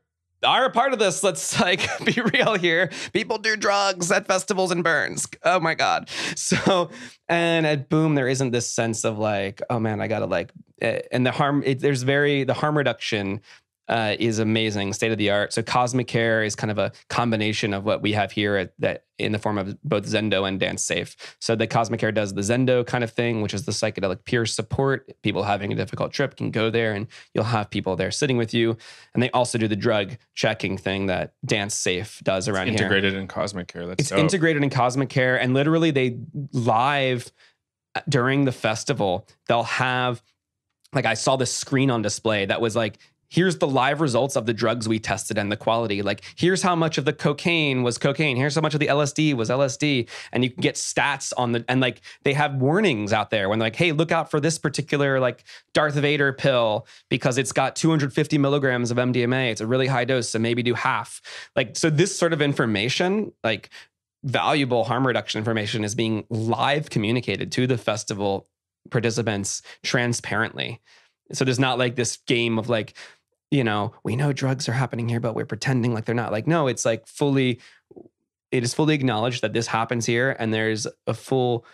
a part of this. Let's like be real here. People do drugs at festivals and burns. Oh my God. So, and at Boom, there isn't this sense of like, oh man, I gotta like, and the harm reduction is amazing, state of the art. So cosmic care is kind of a combination of what we have here that in the form of both Zendo and Dance Safe. So the cosmic care does the Zendo kind of thing, which is the psychedelic peer support. People having a difficult trip can go there and you'll have people there sitting with you. And they also do the drug checking thing that Dance Safe does around here. Integrated in cosmic care. It's integrated in cosmic care. And literally they live during the festival, they'll have, like I saw this screen on display that was like, here's the live results of the drugs we tested and the quality. Like, here's how much of the cocaine was cocaine. Here's how much of the LSD was LSD. And you can get stats and like, they have warnings out there when they're like, hey, look out for this particular like Darth Vader pill because it's got 250 milligrams of MDMA. It's a really high dose, so maybe do half. Like, so this sort of information, like valuable harm reduction information, is being live communicated to the festival participants transparently. So there's not like this game of like, we know drugs are happening here, but we're pretending like they're not. Like, no, it's like it is fully acknowledged that this happens here. And there's a full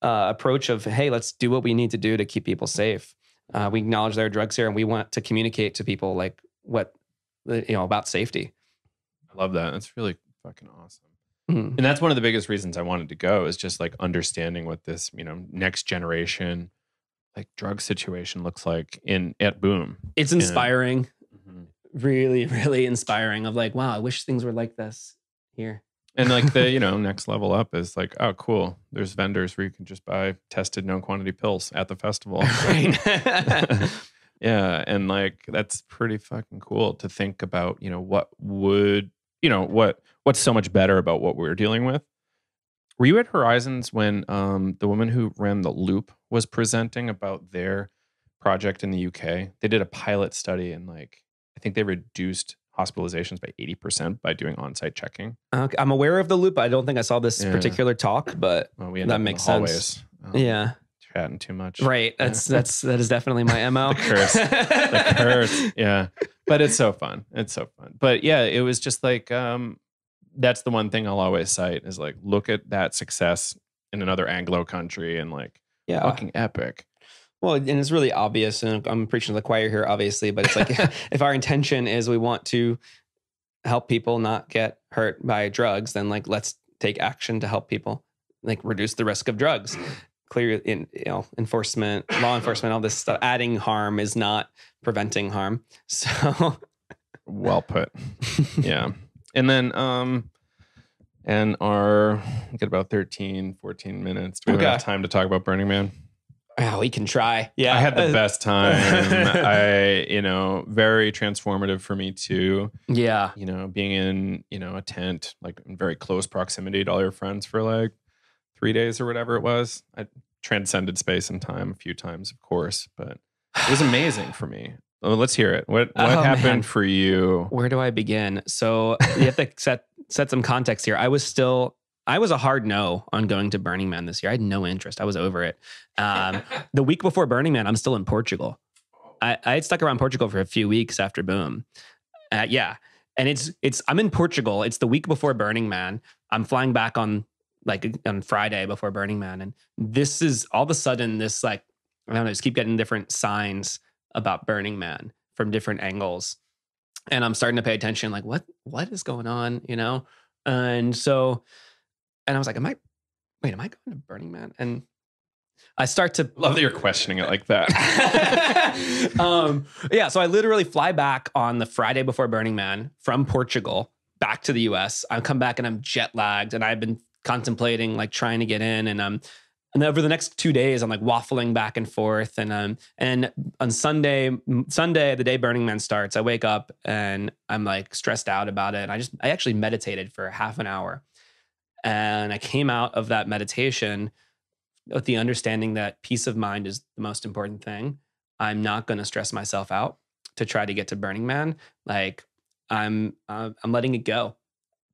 approach of, hey, let's do what we need to do to keep people safe. We acknowledge there are drugs here, and we want to communicate to people like about safety. I love that. That's really fucking awesome. And that's one of the biggest reasons I wanted to go, is just like understanding what this, next generation like drug situation looks like at Boom. It's inspiring. Really, really inspiring of like, wow, I wish things were like this here. And like the, next level up is like, oh, cool. There's vendors where you can just buy tested known quantity pills at the festival. Right. Yeah. And like, that's pretty fucking cool to think about, what's so much better about what we're dealing with. Were you at Horizons when the woman who ran the Loop was presenting about their project in the UK? They did a pilot study, and like, I think they reduced hospitalizations by 80% by doing on-site checking. Okay. I'm aware of the Loop. I don't think I saw this particular talk, but that makes sense. Yeah. Chatting too much. Right. That is definitely my MO. The curse. Yeah. But it's so fun. But yeah, it was just like, that's the one thing I'll always cite is like, look at that success in another Anglo country and like, fucking epic. Well, and it's really obvious, and I'm preaching to the choir here, obviously, but it's like, if our intention is we want to help people not get hurt by drugs, then like, let's take action to help people like reduce the risk of drugs. Clear in enforcement, law enforcement, all this stuff. Adding harm is not preventing harm. So well put. Yeah. And then and we get about 13, 14 minutes. Do we have time to talk about Burning Man? Oh, we can try. Yeah. I had the best time. Very transformative for me too. Yeah. Being in, a tent, like in very close proximity to all your friends for like 3 days or whatever it was. I transcended space and time a few times, of course, but it was amazing for me. Well, let's hear it. What happened for you? Where do I begin? So you have to set some context here. I was a hard no on going to Burning Man this year. I had no interest. I was over it. The week before Burning Man, I'm still in Portugal. I had stuck around Portugal for a few weeks after Boom. Yeah. And I'm in Portugal. It's the week before Burning Man. I'm flying back on Friday before Burning Man. And this is all of a sudden this like, I don't know, just keep getting different signs about Burning Man from different angles. And I'm starting to pay attention, like what is going on, And I was like, am I going to Burning Man? And I start to love that you're questioning it like that. Yeah. So I literally fly back on the Friday before Burning Man from Portugal back to the US. I come back and I'm jet lagged, and I've been contemplating like trying to get in, and over the next 2 days, I'm like waffling back and forth. And on Sunday, the day Burning Man starts, I wake up and I'm like stressed out about it. And I actually meditated for half an hour. And I came out of that meditation with the understanding that peace of mind is the most important thing. I'm not going to stress myself out to try to get to Burning Man. Like I'm letting it go,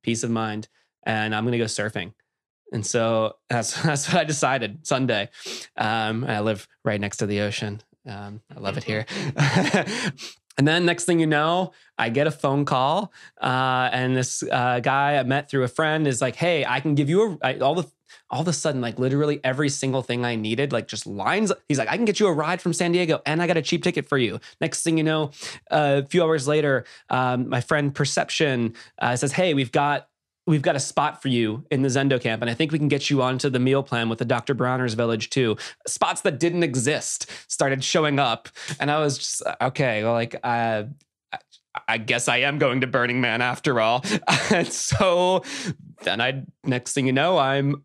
peace of mind, and I'm going to go surfing. And so that's what I decided Sunday. I live right next to the ocean. I love it here. And then next thing you know, I get a phone call, and this guy I met through a friend is like, "Hey, I can give you all of a sudden, like literally every single thing I needed, like just lines. He's like, I can get you a ride from San Diego, and I got a cheap ticket for you." Next thing you know, a few hours later, my friend Perception says, "Hey, we've got a spot for you in the Zendo camp, and I think we can get you onto the meal plan with the Dr. Bronner's Village too." Spots that didn't exist started showing up, and I was just, okay, well, like, I guess I am going to Burning Man after all. And so then next thing you know,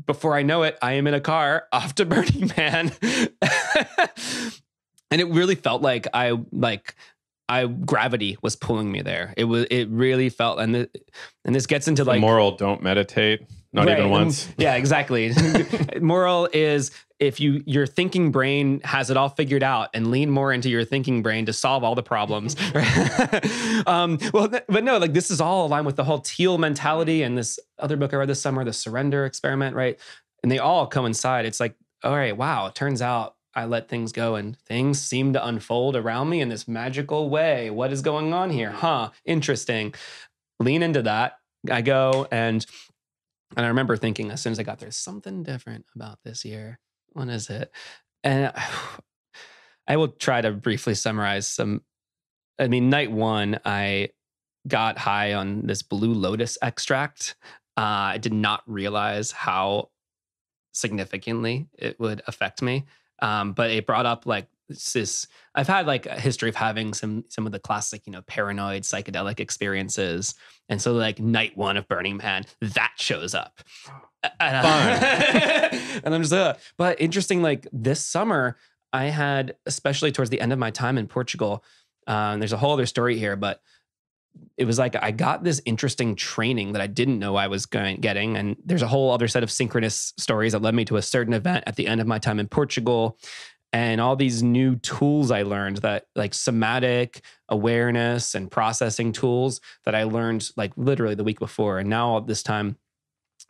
before I know it, I am in a car off to Burning Man. And it really felt like gravity was pulling me there. It really felt, and this gets into like moral, don't meditate, not even once. Yeah, exactly. Moral is if your thinking brain has it all figured out, and lean more into your thinking brain to solve all the problems. But no, like this is all aligned with the whole Teal mentality and this other book I read this summer, The Surrender Experiment, right? And they all coincide. It's like, all right, wow, it turns out I let things go and things seem to unfold around me in this magical way. What is going on here? Huh, interesting. Lean into that. I go and I remember thinking as soon as I got there, something different about this year. What is it? And I will try to briefly summarize some. I mean, night one, I got high on this blue lotus extract. I did not realize how significantly it would affect me. But it brought up like this. I've had like a history of having some of the classic, paranoid psychedelic experiences. And so like night one of Burning Man, that shows up. And I'm just, but interesting, like this summer, I had, especially towards the end of my time in Portugal, there's a whole other story here, but it was like I got this interesting training that I didn't know I was getting. And there's a whole other set of synchronous stories that led me to a certain event at the end of my time in Portugal. And all these new tools I learned, that like somatic awareness and processing tools that I learned like literally the week before. And now this time,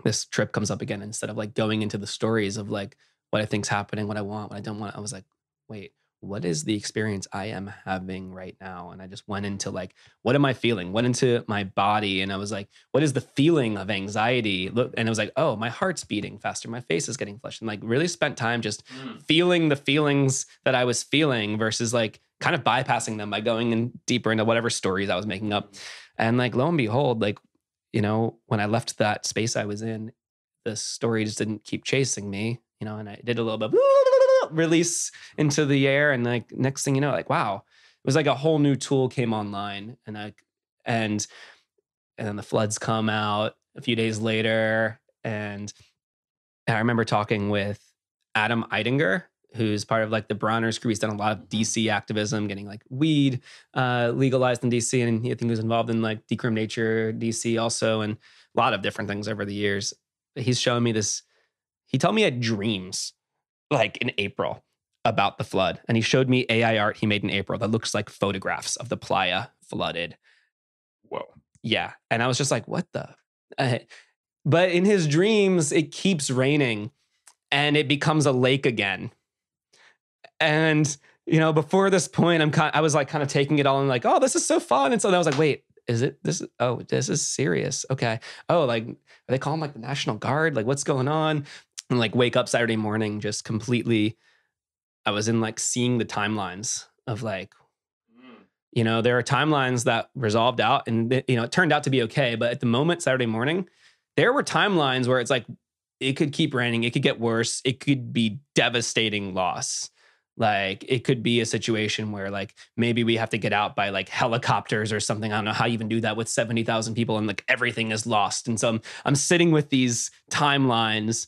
this trip comes up again. Instead of like going into the stories of like what I think's happening, what I want, what I don't want, I was like, wait, what is the experience I am having right now? And I just went into like, what am I feeling? Went into my body, and I was like, what is the feeling of anxiety? Look, and it was like, oh, my heart's beating faster. My face is getting flushed. And like really spent time just feeling the feelings that I was feeling versus like kind of bypassing them by going in deeper into whatever stories I was making up. And like, lo and behold, like, when I left that space I was in, the stories didn't keep chasing me, and I did a little bit of release into the air. And like next thing you know, like, wow, it was like a whole new tool came online. And then the floods come out a few days later. And I remember talking with Adam Eidinger, who's part of like the Bronner's crew. He's done a lot of DC activism, getting like weed legalized in DC. And I think he was involved in like Decrim Nature DC also, and a lot of different things over the years. He's showing me this. He told me he had dreams like in April about the flood. And he showed me AI art he made in April that looks like photographs of the playa flooded. Whoa. Yeah. And I was just like, what the? But in his dreams, it keeps raining and it becomes a lake again. And, before this point, I was like kind of taking it all and like, oh, this is so fun. And so I was like, wait, is it this? Oh, this is serious. Okay. Oh, like, are they calling like the National Guard? Like, what's going on? And like wake up Saturday morning, just completely, I was in like seeing the timelines of like, there are timelines that resolved out and, it turned out to be okay. But at the moment, Saturday morning, there were timelines where it's like, it could keep raining. It could get worse. It could be devastating loss. Like it could be a situation where like, maybe we have to get out by like helicopters or something. I don't know how you even do that with 70,000 people and like everything is lost. And so I'm sitting with these timelines.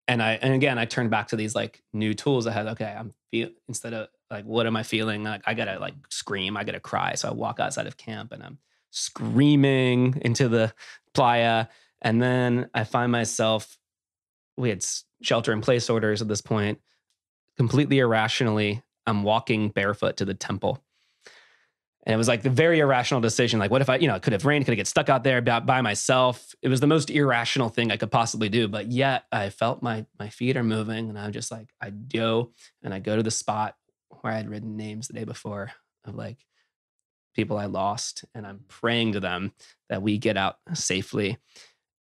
And again, I turned back to these like new tools. I had, okay, instead of like, what am I feeling? Like, I gotta like scream, I gotta cry. So I walk outside of camp and I'm screaming into the playa. And then I find myself, we had shelter in place orders at this point, completely irrationally, I'm walking barefoot to the temple. And it was like the very irrational decision. Like, what if I, could have rained, could have get stuck out there by myself. It was the most irrational thing I could possibly do. But yet I felt my feet are moving, and I'm just like, I go to the spot where I had written names the day before of like people I lost. And I'm praying to them that we get out safely.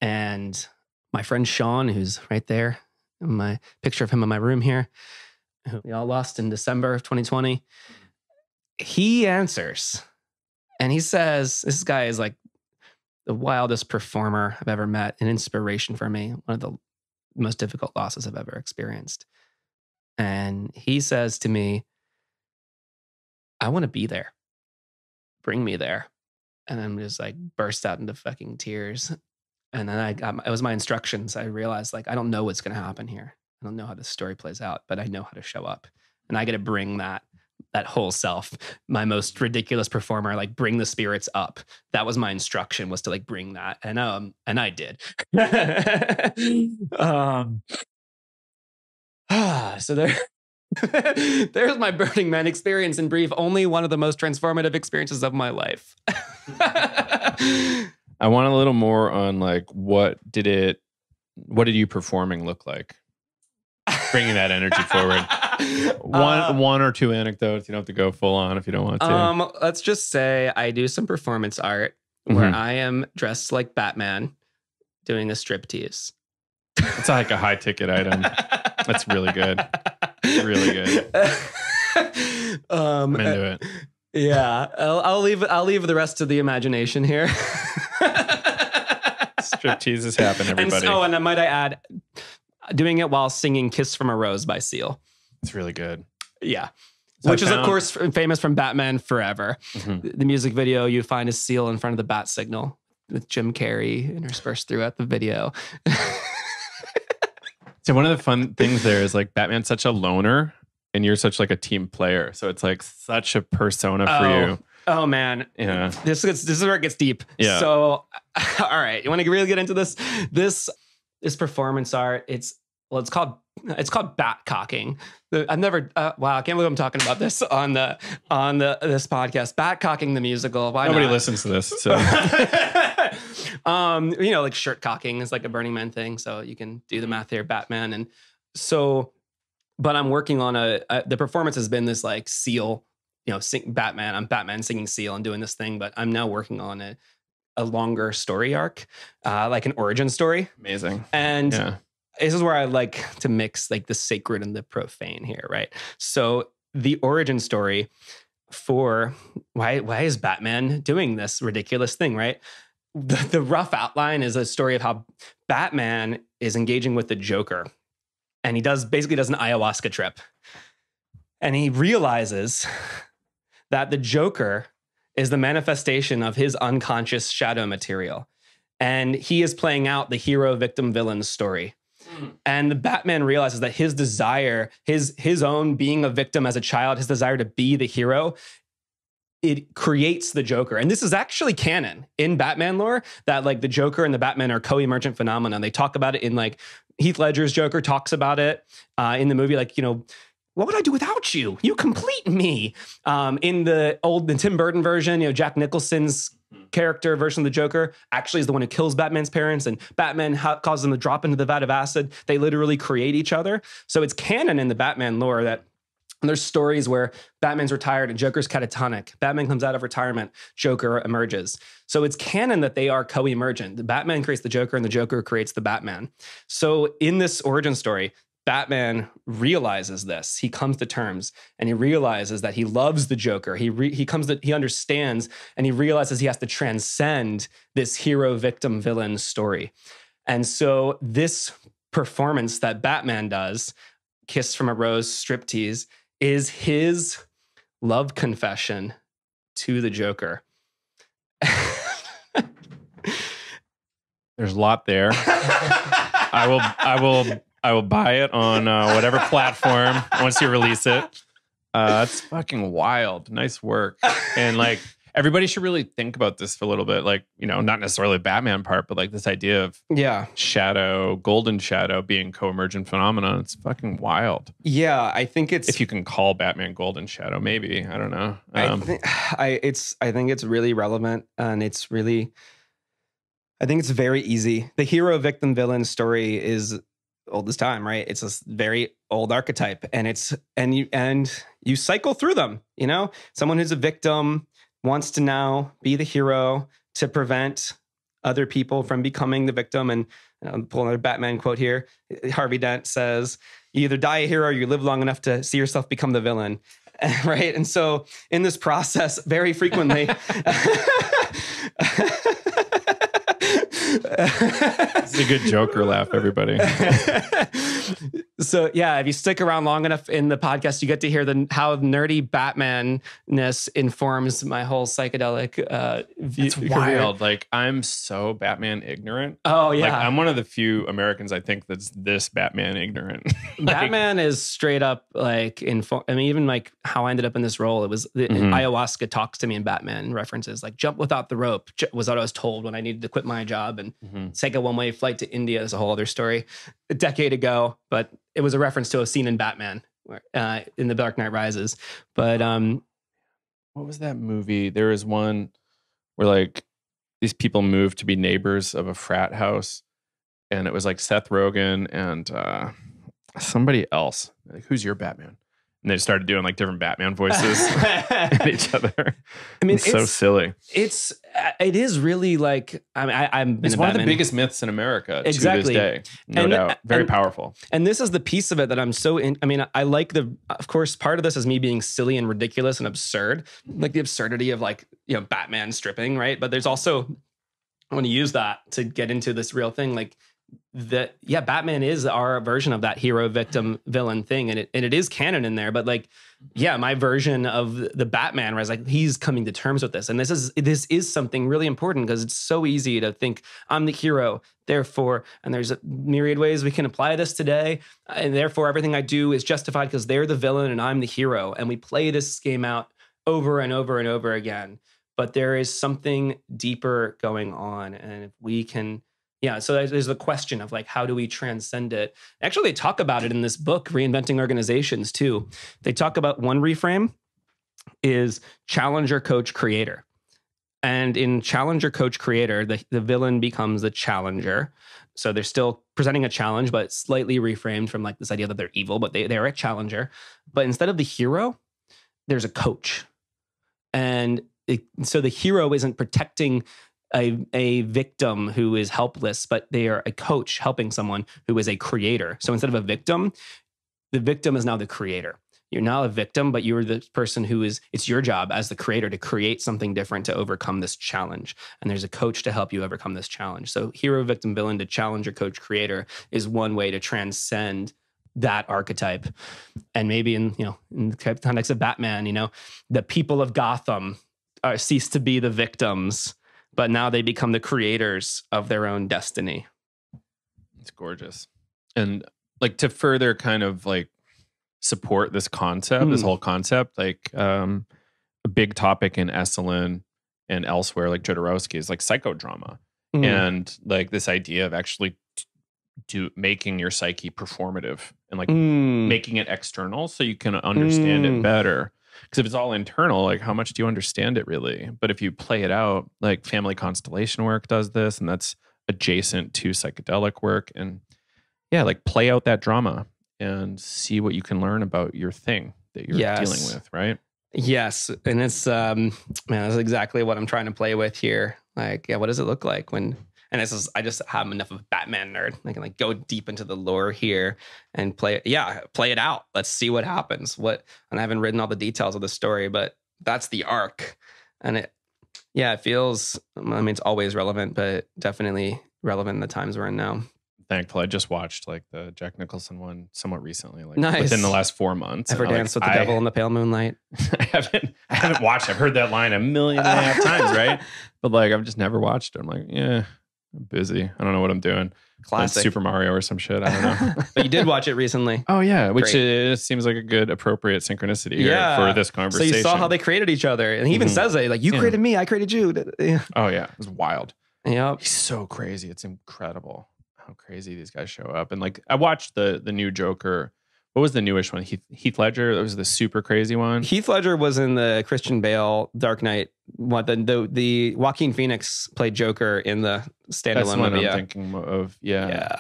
And my friend Sean, who's right there, my picture of him in my room here, who we all lost in December of 2020. He answers and he says, this guy is like the wildest performer I've ever met, an inspiration for me, one of the most difficult losses I've ever experienced. And he says to me, I want to be there. Bring me there. And I'm just like burst out into fucking tears. And then it was my instructions. I realized like, I don't know what's going to happen here. I don't know how this story plays out, but I know how to show up. And I get to bring that whole self, my most ridiculous performer, like bring the spirits up. That was my instruction, was to like bring that. And I did. So there's my Burning Man experience in brief. Only one of the most transformative experiences of my life. I want a little more on like, what did you performing look like? bringing that energy forward. One or two anecdotes. You don't have to go full on if you don't want to. Let's just say I do some performance art where I am dressed like Batman doing a striptease. It's like a high ticket item. That's really good. Really good. I'm into it. Yeah, I'll leave the rest to the imagination here. Stripteases happen, everybody. And might I add, doing it while singing "Kiss from a Rose" by Seal. It's really good. Yeah. Which is, of course, famous from Batman Forever. The music video, you find a seal in front of the bat signal with Jim Carrey interspersed throughout the video. So one of the fun things there is like Batman's such a loner and you're such like a team player. So it's like such a persona for you. Oh, man. Yeah. This is where it gets deep. Yeah. So, all right. You want to really get into this? This performance art, it's called bat cocking. I've never, wow, I can't believe I'm talking about this on this podcast. Bat cocking the musical. Why Nobody not? listens to this. So. Like shirt cocking is like a Burning Man thing. So you can do the math here, Batman. And so, but I'm working on the performance has been this like Seal, Batman. I'm Batman singing Seal and doing this thing, but I'm now working on a longer story arc, like an origin story. Amazing. And this is where I like to mix like the sacred and the profane here, right? So the origin story for why is Batman doing this ridiculous thing, right? The rough outline is a story of how Batman is engaging with the Joker. And he basically does an ayahuasca trip. And he realizes that the Joker is the manifestation of his unconscious shadow material. And he is playing out the hero, victim, villain story. And the Batman realizes that his desire, his own being a victim as a child, his desire to be the hero, it creates the Joker. And this is actually canon in Batman lore, that like the Joker and the Batman are co-emergent phenomena. They talk about it in like Heath Ledger's Joker talks about it in the movie, like, what would I do without you? You complete me. In the Tim Burton version, Jack Nicholson's character version of the Joker actually is the one who kills Batman's parents, and Batman causes them to drop into the vat of acid. They literally create each other. So it's canon in the Batman lore that there's stories where Batman's retired and Joker's catatonic. Batman comes out of retirement, Joker emerges. So it's canon that they are co-emergent. The Batman creates the Joker and the Joker creates the Batman. So in this origin story, Batman realizes this. He comes to terms and he realizes that he loves the Joker. He understands and he realizes he has to transcend this hero, victim, villain story. And so this performance that Batman does, Kiss from a Rose striptease, is his love confession to the Joker. There's a lot there. I will buy it on whatever platform once you release it. It's fucking wild. Nice work. And like everybody should really think about this for a little bit. Like, not necessarily the Batman part, but like this idea of shadow, golden shadow being co-emergent phenomenon. It's fucking wild. Yeah, I think it's, if you can call Batman golden shadow, maybe. I don't know. I think it's really relevant, and I think it's very easy. The hero, victim, villain story is old as time, right? It's a very old archetype, and you cycle through them. Someone who's a victim wants to now be the hero to prevent other people from becoming the victim. And I'll pull another Batman quote here. Harvey Dent says, "You either die a hero or you live long enough to see yourself become the villain." Right? And so in this process, very frequently, it's a good Joker laugh, everybody. So yeah, if you stick around long enough in the podcast, you get to hear how nerdy Batman-ness informs my whole psychedelic view. It's wild. Like, I'm so Batman ignorant. Oh yeah. Like, I'm one of the few Americans I think that's this Batman ignorant. Batman is straight up like even like how I ended up in this role. It was ayahuasca talks to me in Batman references, like jump without the rope was what I was told when I needed to quit my job and take a one-way flight to India. Is a whole other story a decade ago, but it was a reference to a scene in Batman in The Dark Knight Rises. But what was that movie? There was one where like these people moved to be neighbors of a frat house, and it was like Seth Rogen and somebody else. Like, who's your Batman? And they started doing like different Batman voices at each other. I mean, it's so silly. It is really like, I mean, it's one of the biggest myths in America to this day. No doubt. Very powerful. And this is the piece of it that I'm so in. I mean, I like of course, part of this is me being silly and ridiculous and absurd, like the absurdity of like, Batman stripping, right? But there's also, I want to use that to get into this real thing, like, Batman is our version of that hero, victim, villain thing, and it is canon in there. But like, my version of the Batman, where I was like, he's coming to terms with this, and this is something really important because it's so easy to think I'm the hero, therefore, and there's a myriad ways we can apply this today, and therefore everything I do is justified because they're the villain and I'm the hero, and we play this game out over and over and over again. But there is something deeper going on, and if we can. Yeah, so there's the question of like, how do we transcend it? Actually, they talk about it in this book, Reinventing Organizations, too. They talk about one reframe is challenger, coach, creator. And in challenger, coach, creator, the villain becomes the challenger. So they're still presenting a challenge, but slightly reframed from like this idea that they're evil, but they're a challenger. But instead of the hero, there's a coach. And so the hero isn't protecting a victim who is helpless, but they are a coach helping someone who is a creator. So instead of a victim, the victim is now the creator. You're not a victim, but you're the person it's your job as the creator to create something different to overcome this challenge. And there's a coach to help you overcome this challenge. So hero, victim, villain to challenger, coach, creator is one way to transcend that archetype. And maybe in the context of Batman, the people of Gotham cease to be the victims, but now they become the creators of their own destiny. It's gorgeous. And like to further kind of like support this concept, this whole concept, like a big topic in Esalen and elsewhere, like Jodorowsky, is like psychodrama. And like this idea of actually making your psyche performative and like making it external so you can understand it better. Because if it's all internal, like how much do you understand it really? But if you play it out, like family constellation work does this, and that's adjacent to psychedelic work. And like play out that drama and see what you can learn about your thing that you're dealing with, right? Yes. And it's, that's exactly what I'm trying to play with here. Like, what does it look like when... And I just have enough of a Batman nerd. I can like go deep into the lore here and play it out. Let's see what happens. And I haven't written all the details of the story, but that's the arc. And it feels, it's always relevant, but definitely relevant in the times we're in now. Thankful. I just watched like the Jack Nicholson one somewhat recently, like nice. Within the last 4 months. Ever danced with the devil in the pale moonlight? I haven't watched. I've heard that line 1.5 million times, right? But like I've just never watched it. I'm like, I'm busy. I don't know what I'm doing. Classic. Like Super Mario or some shit. I don't know. But you did watch it recently. Oh yeah, which seems like a good, appropriate synchronicity here for this conversation. So you saw how they created each other, and he even says it, like, you created me, I created you. Oh yeah, it was wild. Yep. He's so crazy. It's incredible how crazy these guys show up. And like I watched the new Joker. What was the newest one? Heath Ledger. That was the super crazy one. Heath Ledger was in the Christian Bale Dark Knight. The Joaquin Phoenix played Joker in the standalone movie. That's what I'm thinking of. Yeah.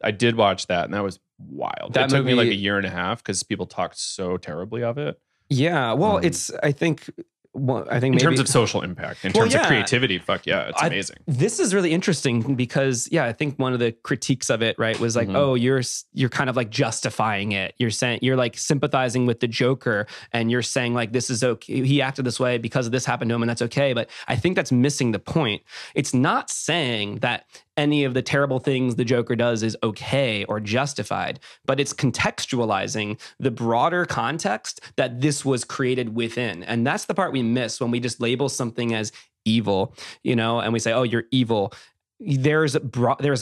I did watch that, and that was wild. That took me like 1.5 years because people talked so terribly of it. Yeah. Well, I think in terms of social impact, in terms of creativity, it's amazing. This is really interesting because, I think one of the critiques of it, right, was like, oh, you're kind of like justifying it. You're saying you're like sympathizing with the Joker, and you're saying like this is okay. He acted this way because this happened to him, and that's okay. But I think that's missing the point. It's not saying that any of the terrible things the Joker does is okay or justified, but it's contextualizing the broader context that this was created within. And that's the part we miss when we just label something as evil, and we say, oh, you're evil. There's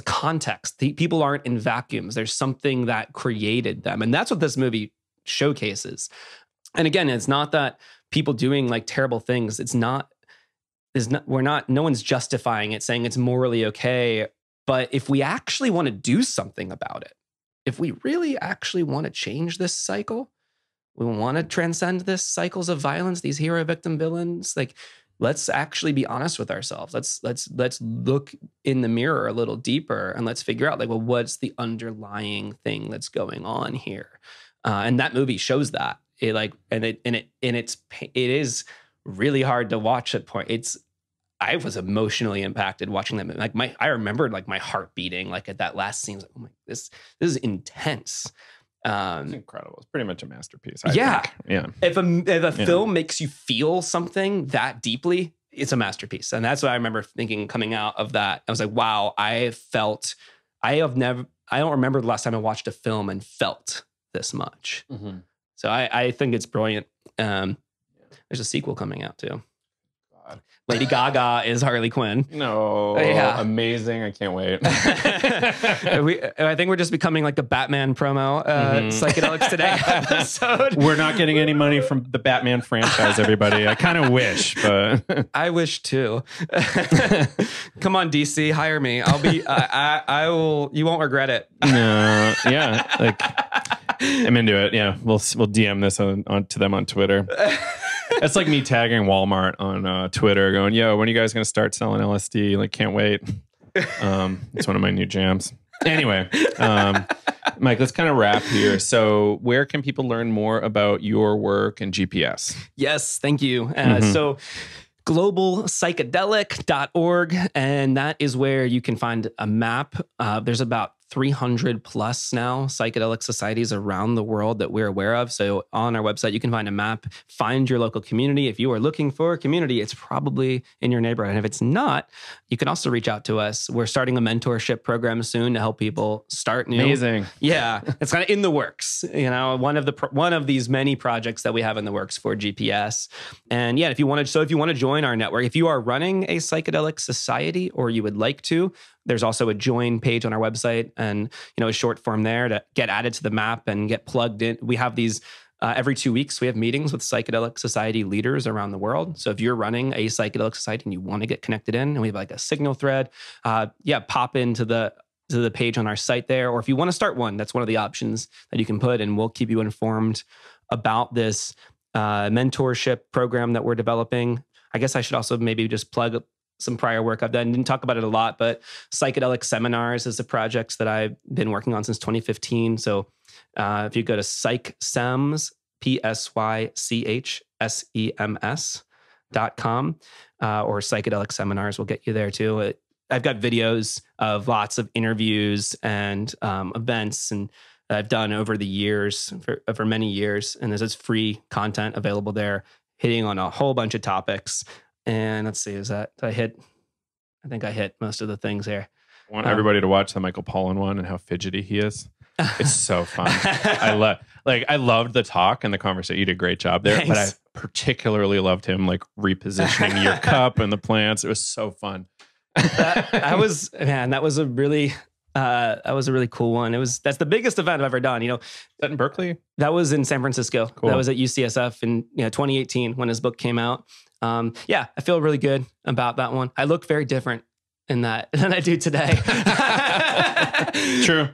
context. People aren't in vacuums. There's something that created them. And that's what this movie showcases. And again, it's not that people doing like terrible things. No one's justifying it, saying it's morally okay. But if we actually want to do something about it, if we really actually want to change this cycle, we want to transcend this cycles of violence, these hero, victim, villains, like let's actually be honest with ourselves. Let's look in the mirror a little deeper and let's figure out like, well, what's the underlying thing that's going on here? And that movie shows that. It is really hard to watch at point. I was emotionally impacted watching that movie. Like I remembered like my heart beating like at that last scene. I was like, oh my, this is intense. It's incredible. It's pretty much a masterpiece. I think. Yeah. If a film makes you feel something that deeply, it's a masterpiece. And that's what I remember thinking coming out of that. I was like, wow, I don't remember the last time I watched a film and felt this much. Mm-hmm. So I think it's brilliant. There's a sequel coming out too. God. Lady Gaga is Harley Quinn. No, yeah. Amazing. I can't wait. I think we're just becoming like the Batman promo Psychedelics Today episode. We're not getting any money from the Batman franchise, everybody. I kind of wish, but I wish too. Come on, DC, hire me. I'll be, I will, you won't regret it. No, yeah. Like, I'm into it. Yeah. We'll DM this on to them on Twitter. It's like me tagging Walmart on Twitter going, yo, when are you guys going to start selling LSD? Like, can't wait. It's one of my new jams. Anyway, Mike, let's kind of wrap here. So where can people learn more about your work and GPS? Yes, thank you. So globalpsychedelic.org, and that is where you can find a map. There's about 300 plus now psychedelic societies around the world that we're aware of. So on our website, you can find a map, find your local community. If you are looking for a community, it's probably in your neighborhood. And if it's not, you can also reach out to us. We're starting a mentorship program soon to help people start new. Amazing. Yeah, it's kind of in the works. You know, one of these many projects that we have in the works for GPS. And yeah, if you want to join our network, if you are running a psychedelic society or you would like to, there's also a join page on our website and, a short form there to get added to the map and get plugged in. We have these every 2 weeks. We have meetings with psychedelic society leaders around the world. So if you're running a psychedelic society and you want to get connected in, and we have like a signal thread, pop into the page on our site there. Or if you want to start one, that's one of the options that you can put, and we'll keep you informed about this mentorship program that we're developing. I guess I should also maybe just plug some prior work I've done. Didn't talk about it a lot, but Psychedelic Seminars is a project that I've been working on since 2015. So if you go to psychsems, psychsems.com, or Psychedelic Seminars will get you there too. I've got videos of lots of interviews and events and I've done over the years, for many years. And there's free content available there, hitting on a whole bunch of topics. And let's see, I think I hit most of the things here. I want everybody to watch the Michael Pollan one and how fidgety he is. It's so fun. I loved the talk and the conversation. You did a great job there. Thanks. But I particularly loved him like repositioning your cup and the plants. It was so fun. That was a really cool one. That's the biggest event I've ever done. Is that in Berkeley? That was in San Francisco. Cool. That was at UCSF in 2018 when his book came out. I feel really good about that one. I look very different in that than I do today. True.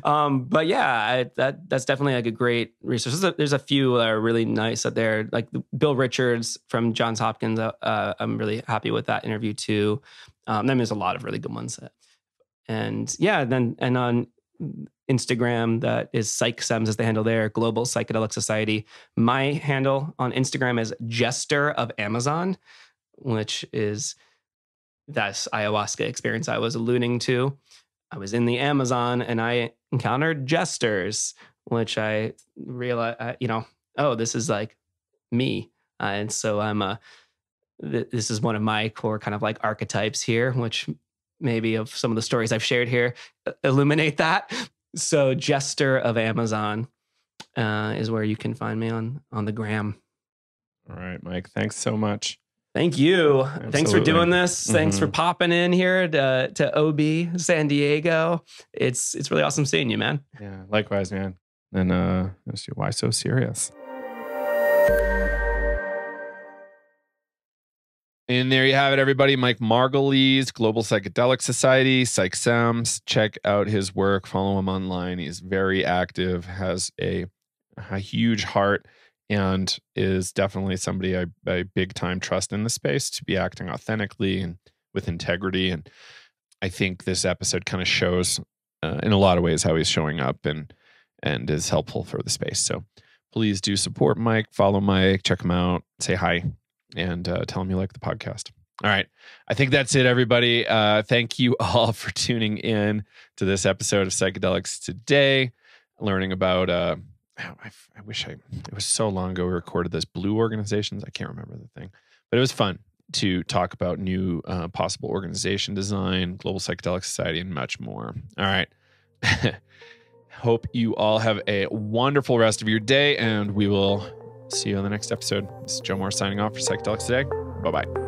But yeah, that's definitely like a great resource. There's a few that are really nice out there, like Bill Richards from Johns Hopkins. I'm really happy with that interview too. There's a lot of really good ones. And on Instagram, that is PsychSems is the handle there, Global Psychedelic Society. My handle on Instagram is Jester of Amazon, which is that's ayahuasca experience I was alluding to. I was in the Amazon and I encountered jesters, which I realized, this is like me. And so this is one of my core kind of like archetypes here, which maybe of some of the stories I've shared here illuminate that. So Jester of Amazon is where you can find me on the gram. All right, Mike. Thanks so much. Thank you. Absolutely. Thanks for doing this. Thanks for popping in here to OB San Diego. It's really awesome seeing you, man. Yeah, likewise, man. And let's see, why so serious? And there you have it, everybody. Mike Margolies, Global Psychedelic Society, PsychSems. Check out his work. Follow him online. He's very active, has a huge heart and is definitely somebody I big time trust in the space to be acting authentically and with integrity. And I think this episode kind of shows in a lot of ways how he's showing up and is helpful for the space. So please do support Mike, follow Mike, check him out, say hi, and tell him you like the podcast. All right. I think that's it, everybody. Thank you all for tuning in to this episode of Psychedelics Today, learning about, I wish it was so long ago we recorded this, Blue Organizations. I can't remember the thing, but it was fun to talk about new possible organization design, Global Psychedelic Society, and much more. All right. Hope you all have a wonderful rest of your day, and we will see you on the next episode. This is Joe Moore signing off for Psychedelics Today. Bye-bye.